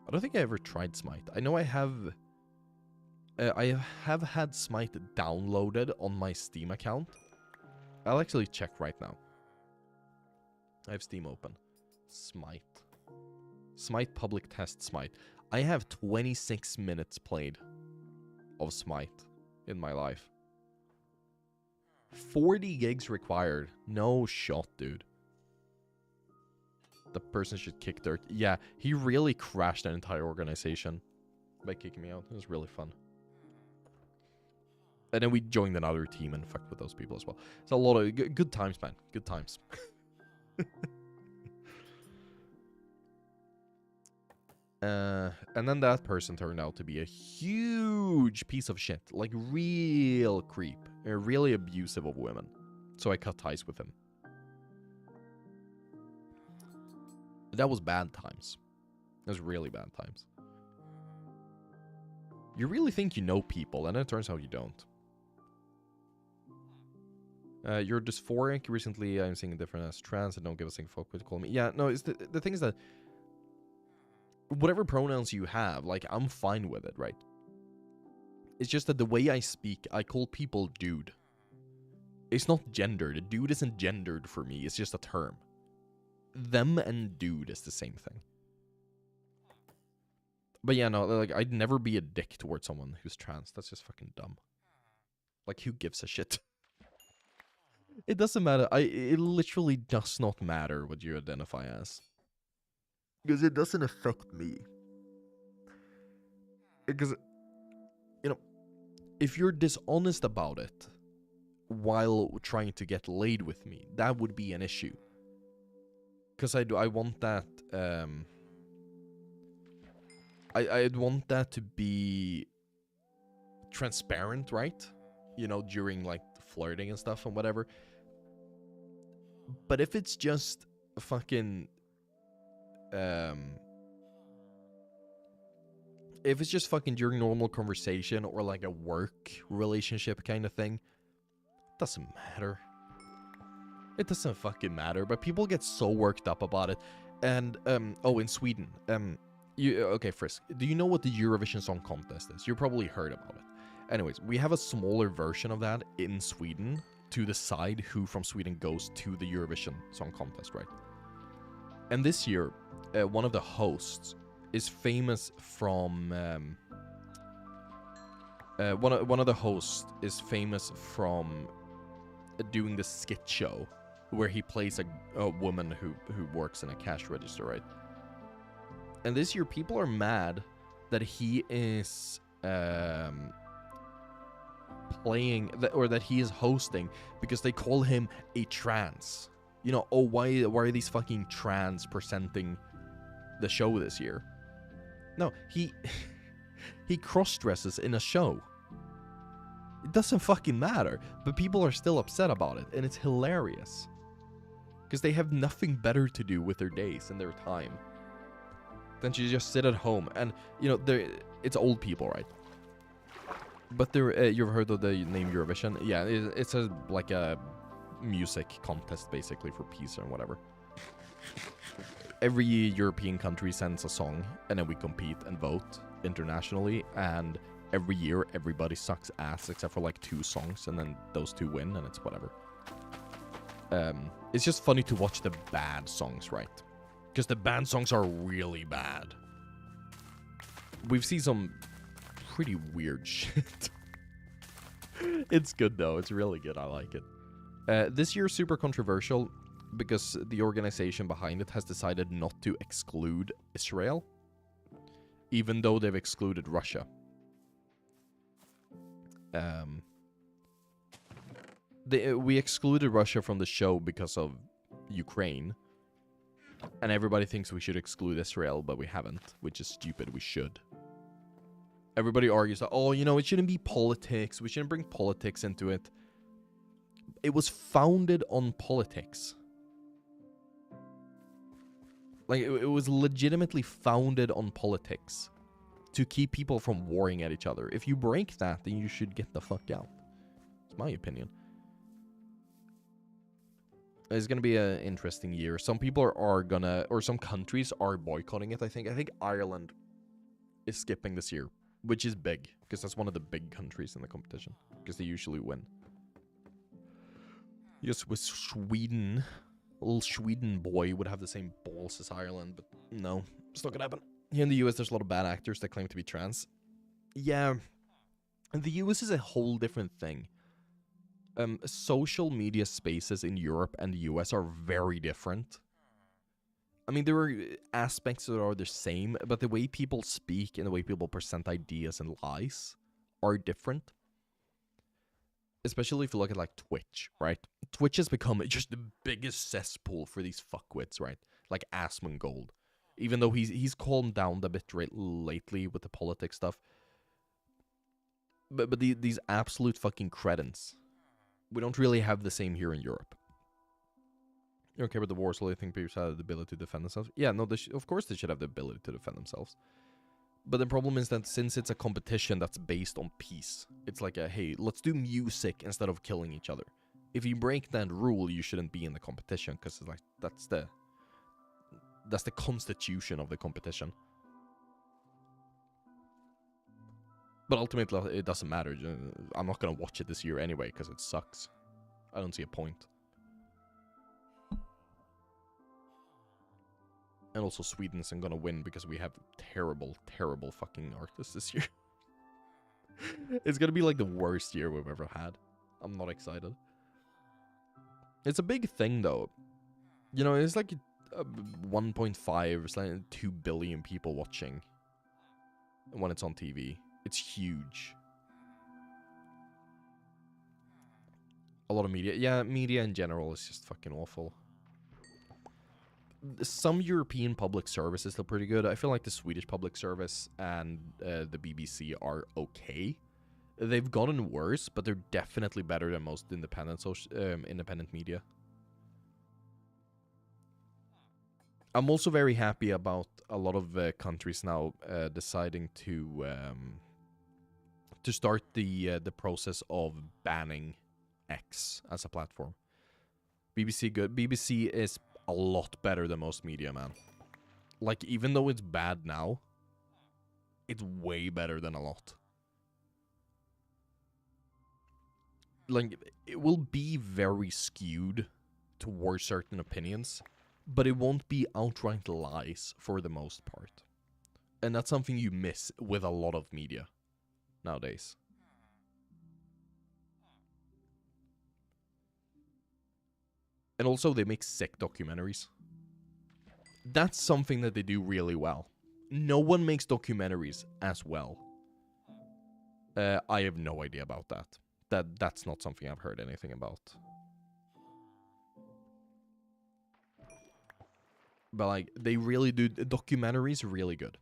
I don't think I ever tried Smite. I know I have had Smite downloaded on my Steam account. I'll actually check right now. I have Steam open. Smite. Smite public test Smite. I have 26 minutes played of Smite in my life. 40 gigs required. No shot, dude. The person should kick dirt. Yeah, he really crashed an entire organization by kicking me out. It was really fun. And then we joined another team and fucked with those people as well. It's a lot of good times, man. Good times. And then that person turned out to be a huge piece of shit. Like, real creep. Really abusive of women. So I cut ties with him. That was bad times. That was really bad times. You really think you know people, and then it turns out you don't. You're dysphoric. Recently, I'm seeing a different as trans. I don't give a single fuck what to call me. Yeah, no, it's the thing is that whatever pronouns you have, like, I'm fine with it, right? It's just that the way I speak, I call people dude. It's not gendered. Dude isn't gendered for me. It's just a term. Them and dude is the same thing. But yeah, no, like, I'd never be a dick towards someone who's trans. That's just fucking dumb. Like, who gives a shit? It doesn't matter. It literally does not matter what you identify as. Because it doesn't affect me. Because, you know, if you're dishonest about it while trying to get laid with me, that would be an issue. Because I want that, I'd want that to be transparent, right? You know, during, like, flirting and stuff and whatever. But if it's just fucking, if it's just fucking during normal conversation or like a work relationship kind of thing, doesn't matter. It doesn't fucking matter, but people get so worked up about it. And, oh, in Sweden, okay, Frisk, do you know what the Eurovision Song Contest is? You've probably heard about it. Anyways, we have a smaller version of that in Sweden to decide who from Sweden goes to the Eurovision Song Contest, right? And this year, one of the hosts is famous from... one of the hosts is famous from doing the skit show where he plays a woman who works in a cash register, right? And this year, people are mad that he is playing or that he is hosting because they call him a trans. You know, oh, why are these fucking trans presenting the show this year? No, he cross-dresses in a show. It doesn't fucking matter, but people are still upset about it, and it's hilarious. Because they have nothing better to do with their days and their time than to just sit at home. And, you know, it's old people, right? But you've heard of the name Eurovision? Yeah, it's like a music contest, basically, for peace and whatever. Every European country sends a song, and then we compete and vote internationally, and every year everybody sucks ass except for like 2 songs, and then those 2 win, and it's whatever. It's just funny to watch the bad songs, right? Because the bad songs are really bad. We've seen some pretty weird shit. It's good though, it's really good, I like it. This year's super controversial because the organization behind it has decided not to exclude Israel, even though they've excluded Russia. We excluded Russia from the show because of Ukraine, and everybody thinks we should exclude Israel, but we haven't, which is stupid. We should. Everybody argues that, oh, you know, it shouldn't be politics. We shouldn't bring politics into it. It was founded on politics. Like, it was legitimately founded on politics to keep people from warring at each other. If you break that, then you should get the fuck out. It's my opinion. It's gonna be an interesting year. Some people are gonna, or some countries are boycotting it, I think. I think Ireland is skipping this year, which is big, because that's one of the big countries in the competition, because they usually win. Yes, with Sweden, a little Sweden boy would have the same balls as Ireland, but no, it's not gonna happen. Here in the US, there's a lot of bad actors that claim to be trans. Yeah, the US is a whole different thing. Social media spaces in Europe and the US are very different. I mean, there are aspects that are the same, but the way people speak and the way people present ideas and lies are different. Especially if you look at, like, Twitch, right? Twitch has become just the biggest cesspool for these fuckwits, right? Like Asmongold. Even though he's calmed down a bit lately with the politics stuff. But these absolute fucking credence. We don't really have the same here in Europe. You don't care about the war, so you think people have the ability to defend themselves? Yeah, no, of course they should have the ability to defend themselves. But the problem is that since it's a competition that's based on peace, it's like hey, let's do music instead of killing each other. If you break that rule, you shouldn't be in the competition, because it's like that's the constitution of the competition. But ultimately, it doesn't matter. I'm not gonna watch it this year anyway, because it sucks. I don't see a point. And also, Sweden isn't gonna win because we have terrible, terrible fucking artists this year. It's gonna be like the worst year we've ever had. I'm not excited. It's a big thing, though. You know, it's like 1.5, it's like 2 billion people watching when it's on TV. It's huge. A lot of media. Yeah, media in general is just fucking awful. Some European public service is still pretty good. I feel like the Swedish public service and the BBC are okay. They've gotten worse, but they're definitely better than most independent media. I'm also very happy about a lot of countries now deciding to start the process of banning X as a platform. BBC good. BBC is a lot better than most media, man. Like, even though it's bad now, it's way better than a lot. Like, it will be very skewed towards certain opinions, but it won't be outright lies for the most part. And that's something you miss with a lot of media nowadays. And also, they make sick documentaries. That's something that they do really well. No one makes documentaries as well. I have no idea about that. That's not something I've heard anything about. But, like, they really do... Documentaries really good.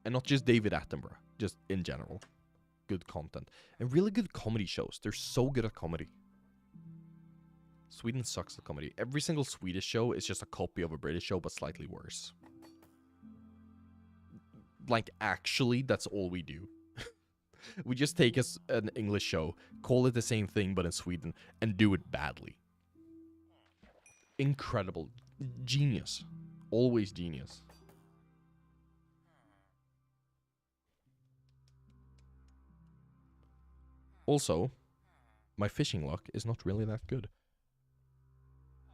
And not just David Attenborough. Just in general. Good content. And really good comedy shows. They're so good at comedy. Sweden sucks at comedy. Every single Swedish show is just a copy of a British show, but slightly worse. Like, actually, that's all we do. We just take an English show, call it the same thing, but in Sweden, and do it badly. Incredible. Genius. Always genius. Also, my fishing luck is not really that good.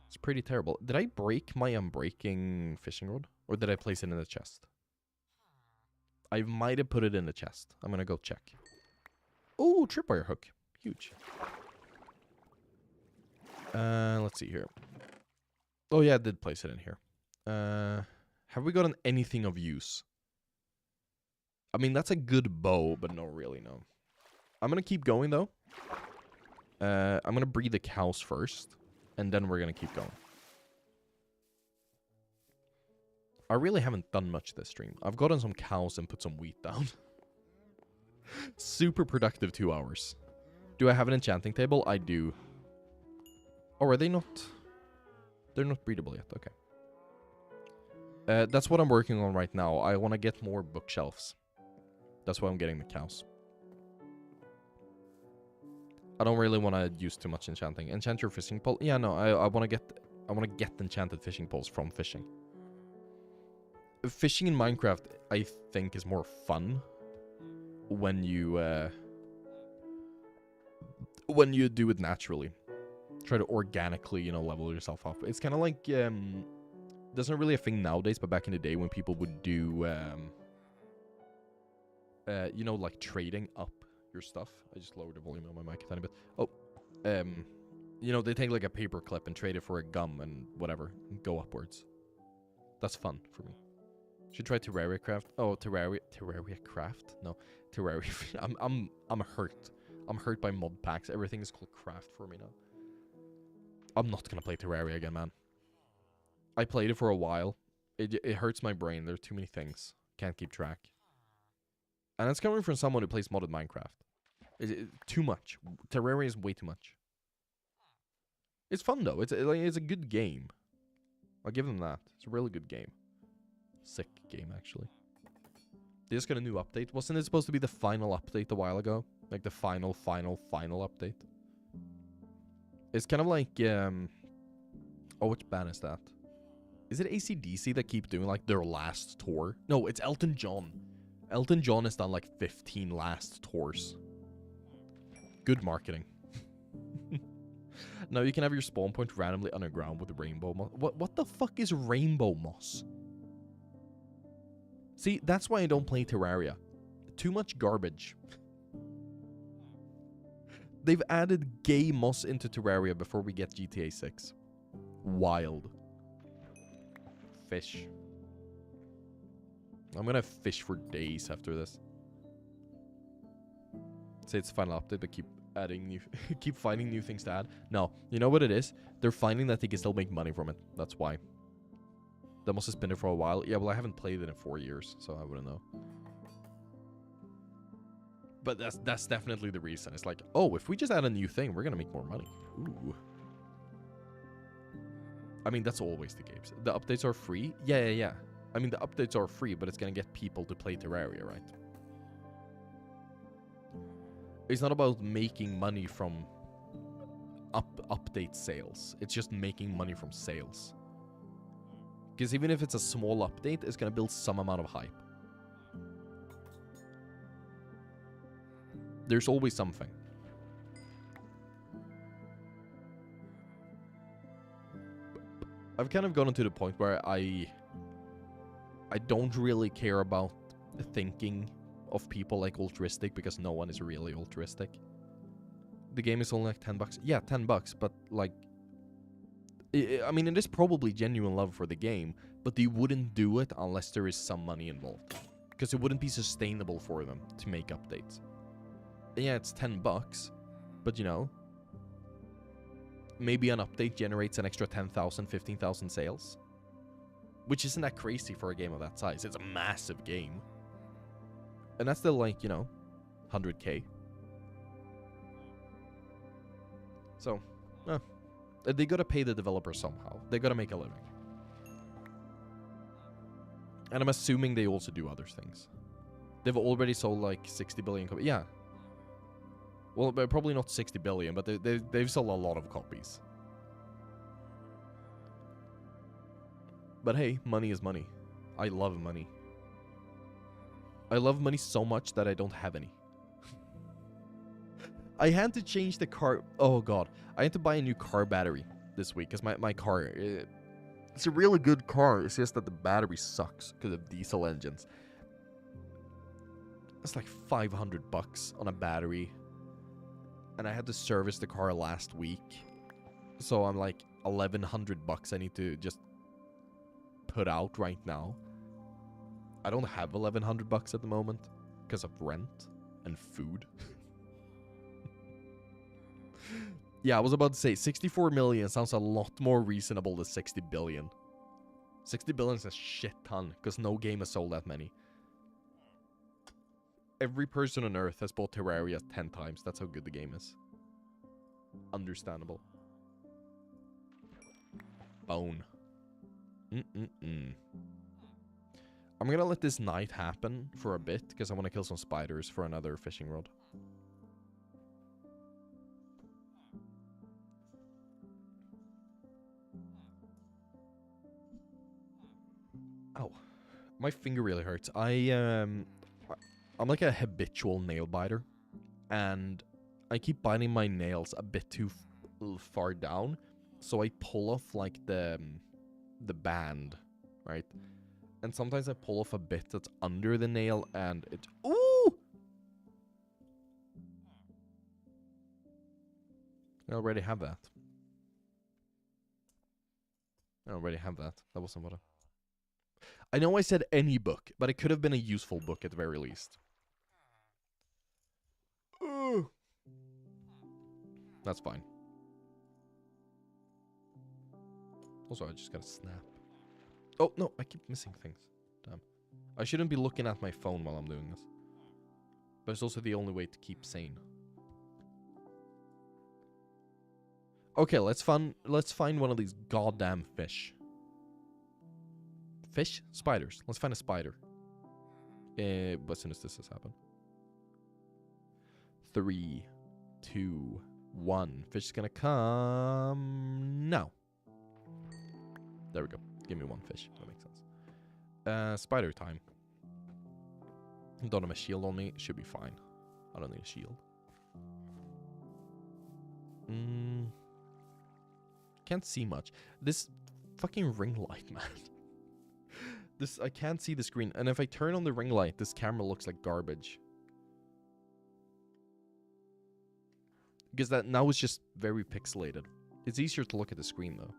It's pretty terrible. Did I break my unbreaking fishing rod? Or did I place it in the chest? I might have put it in the chest. I'm gonna go check. Oh, tripwire hook. Huge. Let's see here. Oh yeah, I did place it in here. Have we gotten anything of use? I mean, that's a good bow, but not really, no. I'm gonna keep going, though. I'm gonna breed the cows first. And then we're gonna keep going. I really haven't done much this stream. I've gotten some cows and put some wheat down. Super productive 2 hours. Do I have an enchanting table? I do. Oh, are they not? They're not breedable yet. Okay. That's what I'm working on right now. I want to get more bookshelves. That's why I'm getting the cows. I don't really want to use too much enchanting. Enchant your fishing pole? Yeah, no, I want to get enchanted fishing poles from fishing. Fishing in Minecraft, I think, is more fun when you do it naturally. Try to organically, you know, level yourself up. It's kind of like there's not really a thing nowadays, but back in the day when people would do you know, like trading up your stuff. I just lowered the volume on my mic a tiny bit. Oh, you know, they take like a paper clip and trade it for a gum and whatever, and go upwards. That's fun for me. Should try Terraria Craft. Oh, Terraria Craft? No, Terraria. I'm hurt. I'm hurt by mod packs. Everything is called craft for me now. I'm not gonna play Terraria again, man. I played it for a while. It hurts my brain. There are too many things. Can't keep track. And it's coming from someone who plays modded Minecraft. Too much. Terraria is way too much. It's fun, though. It's a good game. I'll give them that. It's a really good game. Sick game, actually. They just got a new update. Wasn't it supposed to be the final update a while ago? Like the final update? It's kind of like, oh, which band is that? Is it AC/DC that keep doing, like, their last tour? No, it's Elton John. Elton John has done like 15 last tours. Good marketing. Now you can have your spawn point randomly underground with rainbow moss. What the fuck is rainbow moss? See, that's why I don't play Terraria. Too much garbage. They've added gay moss into Terraria before we get GTA 6. Wild. Fish. I'm gonna fish for days after this. Say it's a final update, but keep adding new, keep finding new things to add. No, you know what it is? They're finding that they can still make money from it. That's why. That must have been there for a while. Yeah, well, I haven't played it in 4 years, so I wouldn't know. But that's definitely the reason. It's like, oh, if we just add a new thing, we're gonna make more money. Ooh. I mean, that's always the case. The updates are free. Yeah. I mean, the updates are free, but it's gonna get people to play Terraria, right? It's not about making money from update sales. It's just making money from sales. Because even if it's a small update, it's gonna build some amount of hype. There's always something. I've kind of gotten to the point where I don't really care about thinking of people like altruistic, because no one is really altruistic. The game is only like $10. Yeah, $10, but like, I mean, it is probably genuine love for the game, but they wouldn't do it unless there is some money involved, because it wouldn't be sustainable for them to make updates. Yeah, it's $10, but you know, maybe an update generates an extra 10,000, 15,000 sales, which isn't that crazy for a game of that size. It's a massive game. And that's still like, you know, 100K. So, they gotta pay the developer somehow. They gotta make a living. And I'm assuming they also do other things. They've already sold like 60 billion copies. Yeah. Well, probably not 60 billion, but they've sold a lot of copies. But hey, money is money. I love money. I love money so much that I don't have any. I had to change the car. Oh god. I had to buy a new car battery this week, because my car, it's a really good car. It's just that the battery sucks because of diesel engines. It's like $500 on a battery. And I had to service the car last week. So I'm like $1,100 I need to just put out right now. I don't have $1,100 at the moment because of rent and food. Yeah, I was about to say 64 million sounds a lot more reasonable than 60 billion. 60 billion is a shit ton, because no game has sold that many. Every person on Earth has bought Terraria 10 times. That's how good the game is. Understandable. Bone. I'm gonna let this night happen for a bit, because I want to kill some spiders for another fishing rod. Ow. My finger really hurts. I'm like a habitual nail biter, and I keep biting my nails a bit too far down, so I pull off like the band, right? And sometimes I pull off a bit that's under the nail, and it... Ooh! I already have that. That wasn't what I know I said any book, but it could have been a useful book at the very least. That's fine. Also, I just gotta snap. Oh, no, I keep missing things. Damn. I shouldn't be looking at my phone while I'm doing this. But it's also the only way to keep sane. Okay, let's find one of these goddamn fish. Fish? Spiders. Let's find a spider. As soon as this has happened. 3, 2, 1. Fish is gonna come now. There we go. Give me one fish. That makes sense. Spider time. Don't have a shield on me. Should be fine. I don't need a shield. Can't see much. This fucking ring light, man. I can't see the screen. And if I turn on the ring light, this camera looks like garbage. Because that now is just very pixelated. It's easier to look at the screen, though.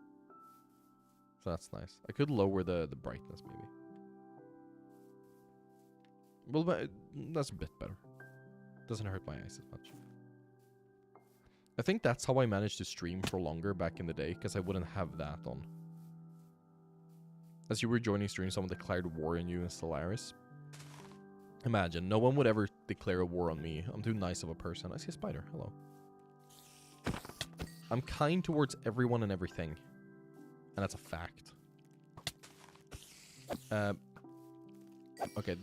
So that's nice. I could lower the brightness, maybe. Well, but that's a bit better. Doesn't hurt my eyes as much. I think that's how I managed to stream for longer back in the day, because I wouldn't have that on. As you were joining stream, someone declared war on you in Stellaris. Imagine, no one would ever declare a war on me. I'm too nice of a person. I see a spider. Hello. I'm kind towards everyone and everything. And that's a fact. Okay.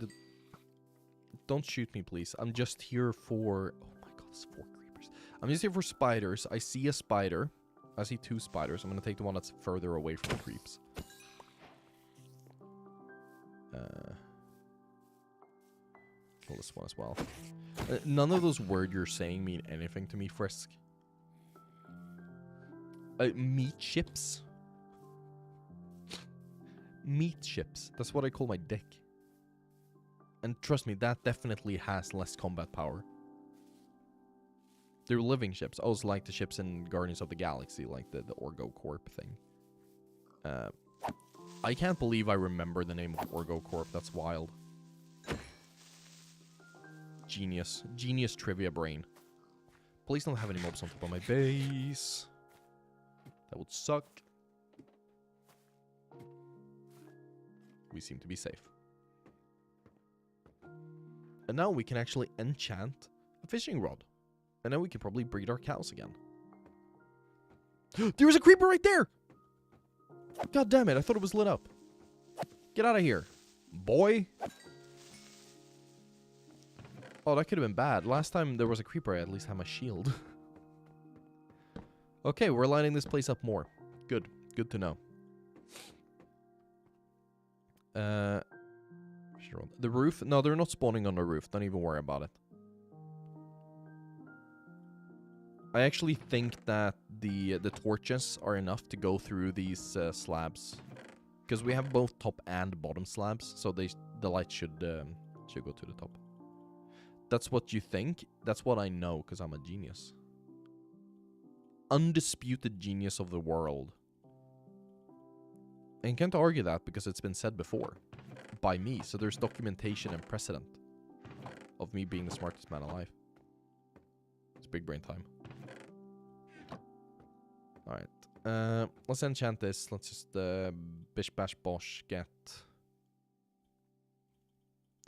Don't shoot me, please. I'm just here for... Oh my god, there's 4 creepers. I'm just here for spiders. I see a spider. I see 2 spiders. I'm going to take the one that's further away from the creeps. Kill this one as well. None of those words you're saying mean anything to me, Frisk. Meat chips. Meat chips. That's what I call my dick. And trust me, that definitely has less combat power. They're living ships. Oh, it's like the ships in Guardians of the Galaxy, like the Orgo Corp thing. I can't believe I remember the name of Orgo Corp. That's wild. Genius. Genius trivia brain. Please don't have any mobs on top of my base. That would suck. We seem to be safe. And now we can actually enchant a fishing rod. And then we can probably breed our cows again. There's a creeper right there! God damn it, I thought it was lit up. Get out of here, boy. Oh, that could have been bad. Last time there was a creeper, I at least had my shield. Okay, we're lining this place up more. Good. Good to know. The roof? No, they're not spawning on the roof. Don't even worry about it. I actually think that the torches are enough to go through these slabs. Because we have both top and bottom slabs, so the light should go to the top. That's what you think. That's what I know, because I'm a genius. Undisputed genius of the world. And can't argue that because it's been said before. By me, so there's documentation and precedent of me being the smartest man alive. It's big brain time. Alright. Let's enchant this. Let's just bish bash bosh get...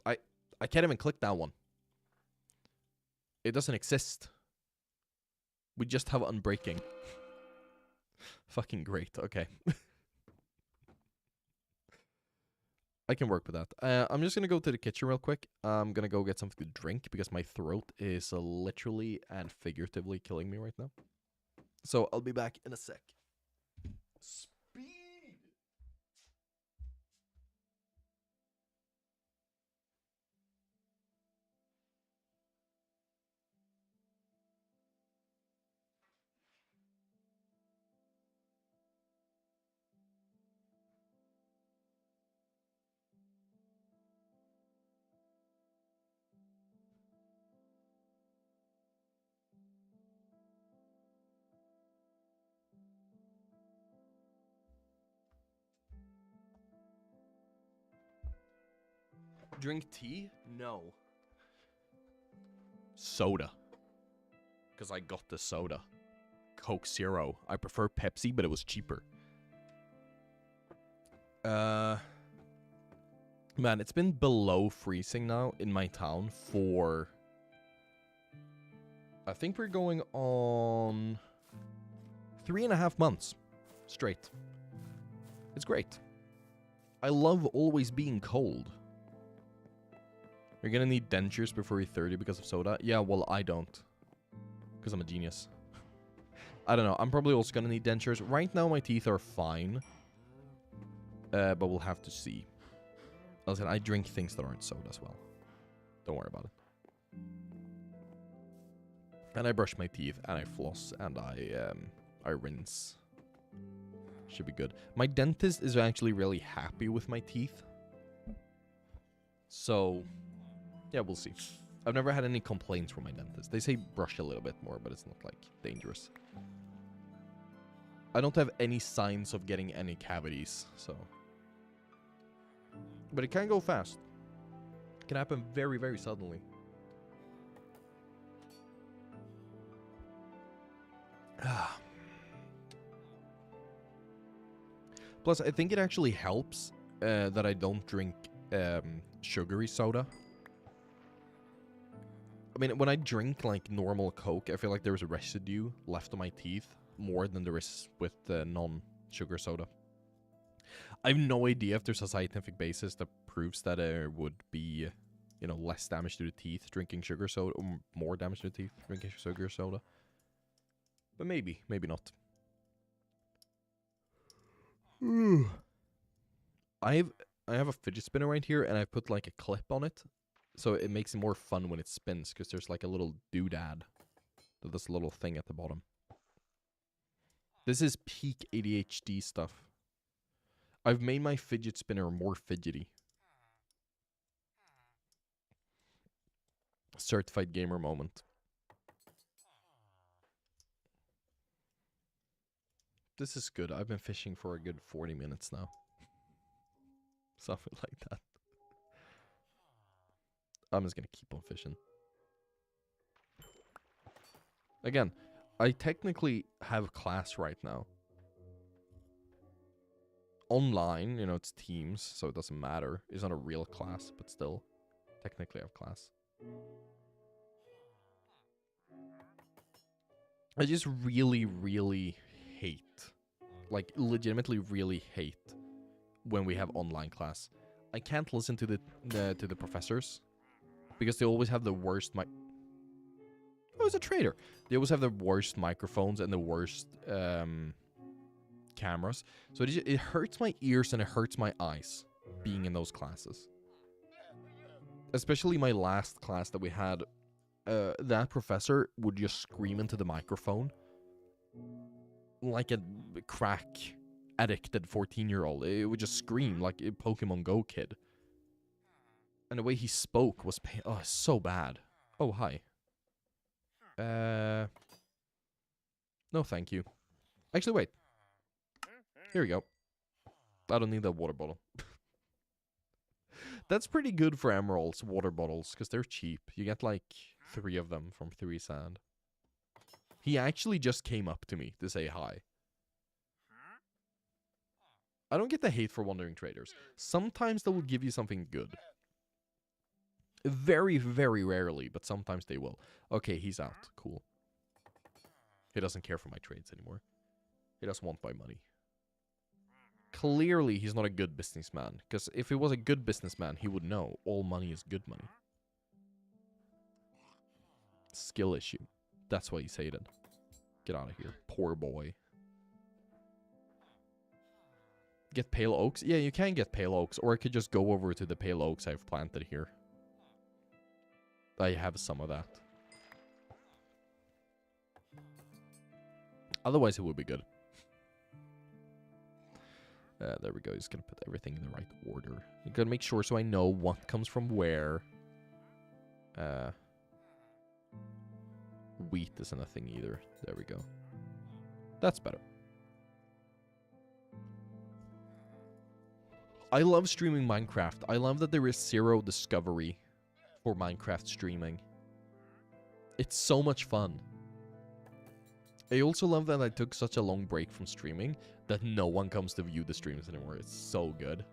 I can't even click that one. It doesn't exist. We just have unbreaking. Fucking great. Okay. I can work with that. I'm just going to go to the kitchen real quick. I'm going to go get something to drink because my throat is literally and figuratively killing me right now. So I'll be back in a sec. Speed! Drink tea? No. Soda. Because I got the soda. Coke Zero. I prefer Pepsi, but it was cheaper. Man, it's been below freezing now in my town for... I think we're going on 3.5 months straight. It's great. I love always being cold. You're gonna need dentures before you're 30 because of soda? Yeah, well, I don't. Because I'm a genius. I don't know. I'm probably also gonna need dentures. Right now, my teeth are fine. But we'll have to see. Listen, I drink things that aren't soda as well. Don't worry about it. And I brush my teeth, and I floss, and I rinse. Should be good. My dentist is actually really happy with my teeth. So, yeah, we'll see. I've never had any complaints from my dentist. They say brush a little bit more, but it's not, like, dangerous. I don't have any signs of getting any cavities, so... But it can go fast. It can happen very, very suddenly. Plus, I think it actually helps that I don't drink sugary soda. I mean, when I drink, like, normal Coke, I feel like there's a residue left on my teeth more than there is with non-sugar soda. I have no idea if there's a scientific basis that proves that there would be, you know, less damage to the teeth drinking sugar soda, or more damage to the teeth drinking sugar soda. But maybe, maybe not. I have a fidget spinner right here, and I put like a clip on it, so it makes it more fun when it spins, because there's like a little doodad, this little thing at the bottom. This is peak ADHD stuff. I've made my fidget spinner more fidgety. Certified gamer moment. This is good. I've been fishing for a good 40 minutes now. Something like that. I'm just gonna keep on fishing. Again, I technically have class right now. Online, you know, it's Teams, so it doesn't matter. It's not a real class, but still, technically I have class. I just really, really hate, like, legitimately really hate when we have online class. I can't listen to the professors because they always have the worst Oh, it's a traitor. They always have the worst microphones and the worst cameras. So it hurts my ears and it hurts my eyes being in those classes. Especially my last class that we had. That professor would just scream into the microphone like a crack addicted 14-year-old. It would just scream like a Pokemon Go kid. And the way he spoke was so bad. Oh, hi. No, thank you. Actually, wait. Here we go. I don't need that water bottle. That's pretty good for emeralds, water bottles, because they're cheap. You get like 3 of them from 3 sand. He actually just came up to me to say hi. I don't get the hate for wandering traders. Sometimes they will give you something good. Very, very rarely, but sometimes they will. Okay, he's out. Cool. He doesn't care for my trades anymore. He doesn't want my money. Clearly, he's not a good businessman. Because if he was a good businessman, he would know all money is good money. Skill issue. That's why he said it. Get out of here. Poor boy. Get pale oaks? Yeah, you can get pale oaks. Or I could just go over to the pale oaks I've planted here. I have some of that. Otherwise, it would be good. There we go. Just gonna put everything in the right order. You gotta make sure so I know what comes from where. Wheat isn't a thing either. There we go. That's better. I love streaming Minecraft. I love that there is zero discovery for Minecraft streaming. It's so much fun. I also love that I took such a long break from streaming that no one comes to view the streams anymore. It's so good.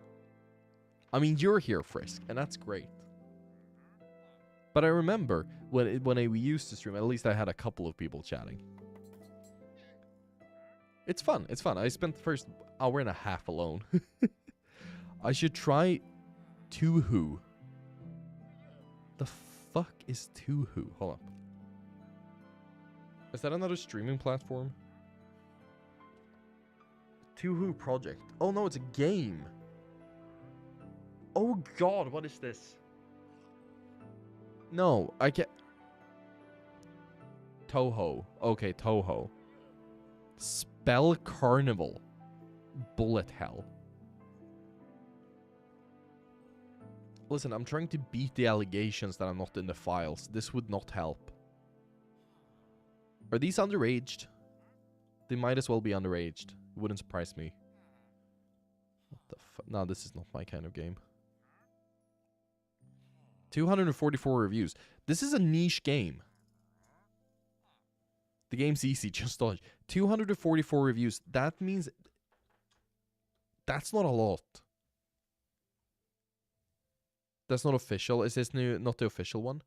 I mean, you're here, Frisk, and that's great. But I remember when we used to stream, at least I had a couple of people chatting. It's fun. It's fun. I spent the first hour and a half alone. I should try Toohoo. The fuck is Toohoo? Hold up. Is that another streaming platform? Toohoo Project. Oh no, it's a game. Oh god, what is this? No, I can't. Toho. Okay, Toho. Spell Carnival. Bullet Hell. Listen, I'm trying to beat the allegations that I'm not in the files. This would not help. Are these underaged? They might as well be underaged. It wouldn't surprise me. What the fuck? No, this is not my kind of game. 244 reviews. This is a niche game. The game's easy, just dodge. 244 reviews. That means... That's not a lot. That's not official. Is this not the official one?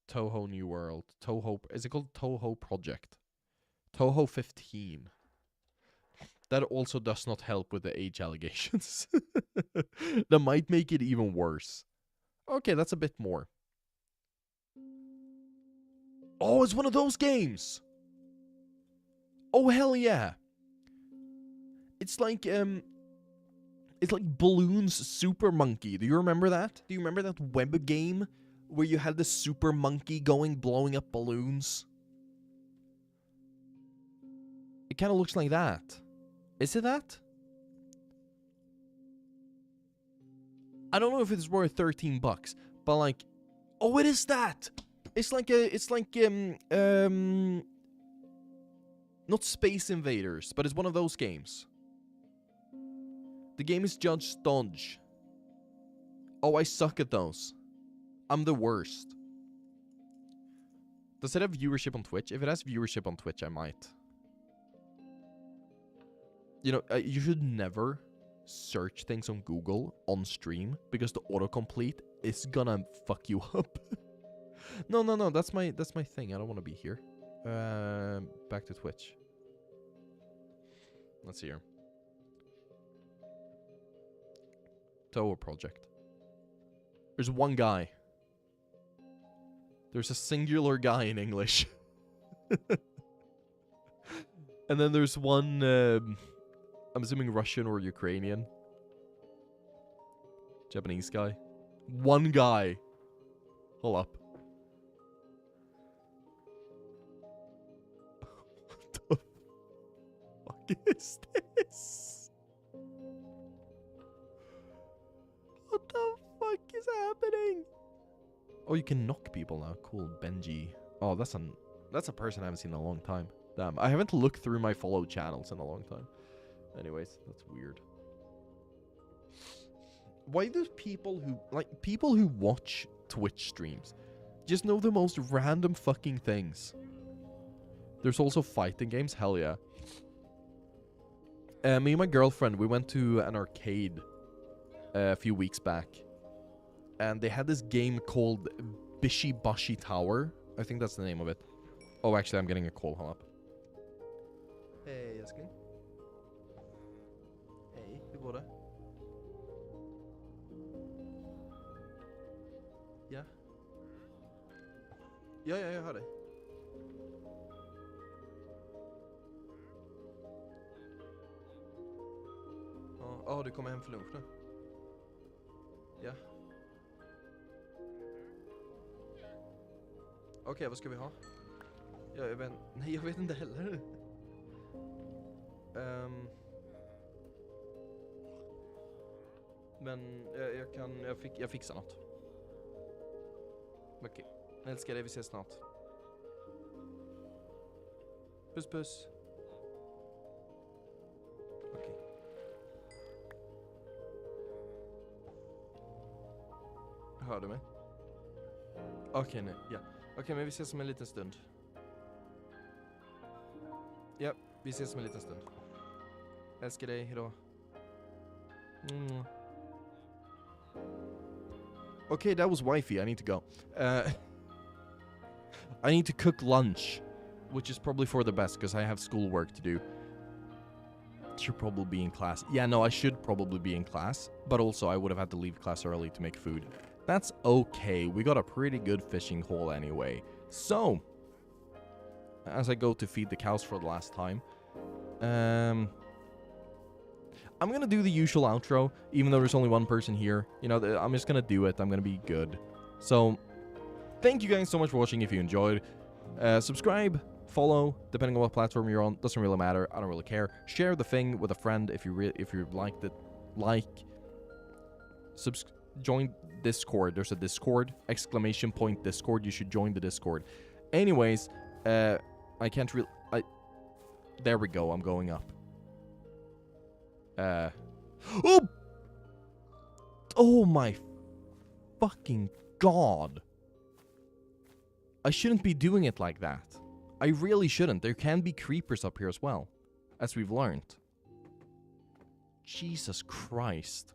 Toho New World. Toho... Is it called Toho Project? Toho 15. That also does not help with the age allegations. That might make it even worse. Okay, that's a bit more. Oh, it's one of those games! Oh, hell yeah! It's like Bloons Super Monkey. Do you remember that? Do you remember that web game where you had the super monkey blowing up balloons? It kind of looks like that. Is it that? I don't know if it's worth $13, but like, oh, it is that. It's like not Space Invaders, but it's one of those games. The game is Judge Stodge. Oh, I suck at those. I'm the worst. Does it have viewership on Twitch? If it has viewership on Twitch, I might. You know, you should never search things on Google on stream because the autocomplete is gonna fuck you up. No, that's my thing. I don't want to be here. Back to Twitch. Let's see here. Toho Project. There's one guy. There's a singular guy in English. And then there's one, I'm assuming Russian or Ukrainian. Japanese guy. One guy. Hold up. What the fuck is this? What the fuck is happening? Oh, you can knock people now. Cool, Benji. Oh, that's a person I haven't seen in a long time. Damn, I haven't looked through my followed channels in a long time. Anyways, that's weird. Why do people who watch Twitch streams just know the most random fucking things? There's also fighting games. Hell yeah. Me and my girlfriend, we went to an arcade a few weeks back. And they had this game called Bishibashi Tower. I think that's the name of it. Oh, actually, I'm getting a call. Hold up. Hey, Eskil. Hej, hur går det? Ja. Ja, jag hör dig. Ja, du kommer hem för lunch nu? Ja. Okej, vad ska vi ha? Ja, nej, jag vet inte heller. Men jag fixar något. Okej. Jag älskar dig, vi ses snart. Puss puss. Okej. Hör du mig? Okej, nej. Ja. Okej, men vi ses om en liten stund. Ja, vi ses om en liten stund. Älskar dig, hejdå. Okay, that was wifey. I need to go. I need to cook lunch, which is probably for the best because I have schoolwork to do. Should probably be in class. Yeah, no, I should probably be in class, but also I would have had to leave class early to make food. That's okay. We got a pretty good fishing haul anyway. So, as I go to feed the cows for the last time, I'm going to do the usual outro, even though there's only one person here. You know, I'm just going to do it. I'm going to be good. So, thank you guys so much for watching if you enjoyed. Subscribe, follow, depending on what platform you're on. Doesn't really matter. I don't really care. Share the thing with a friend if you liked it. Join Discord. There's a Discord, ! Discord. You should join the Discord. Anyways, I can't really... There we go. I'm going up. Oh! Oh my fucking god. I shouldn't be doing it like that. I really shouldn't. There can be creepers up here as well, as we've learned. Jesus Christ.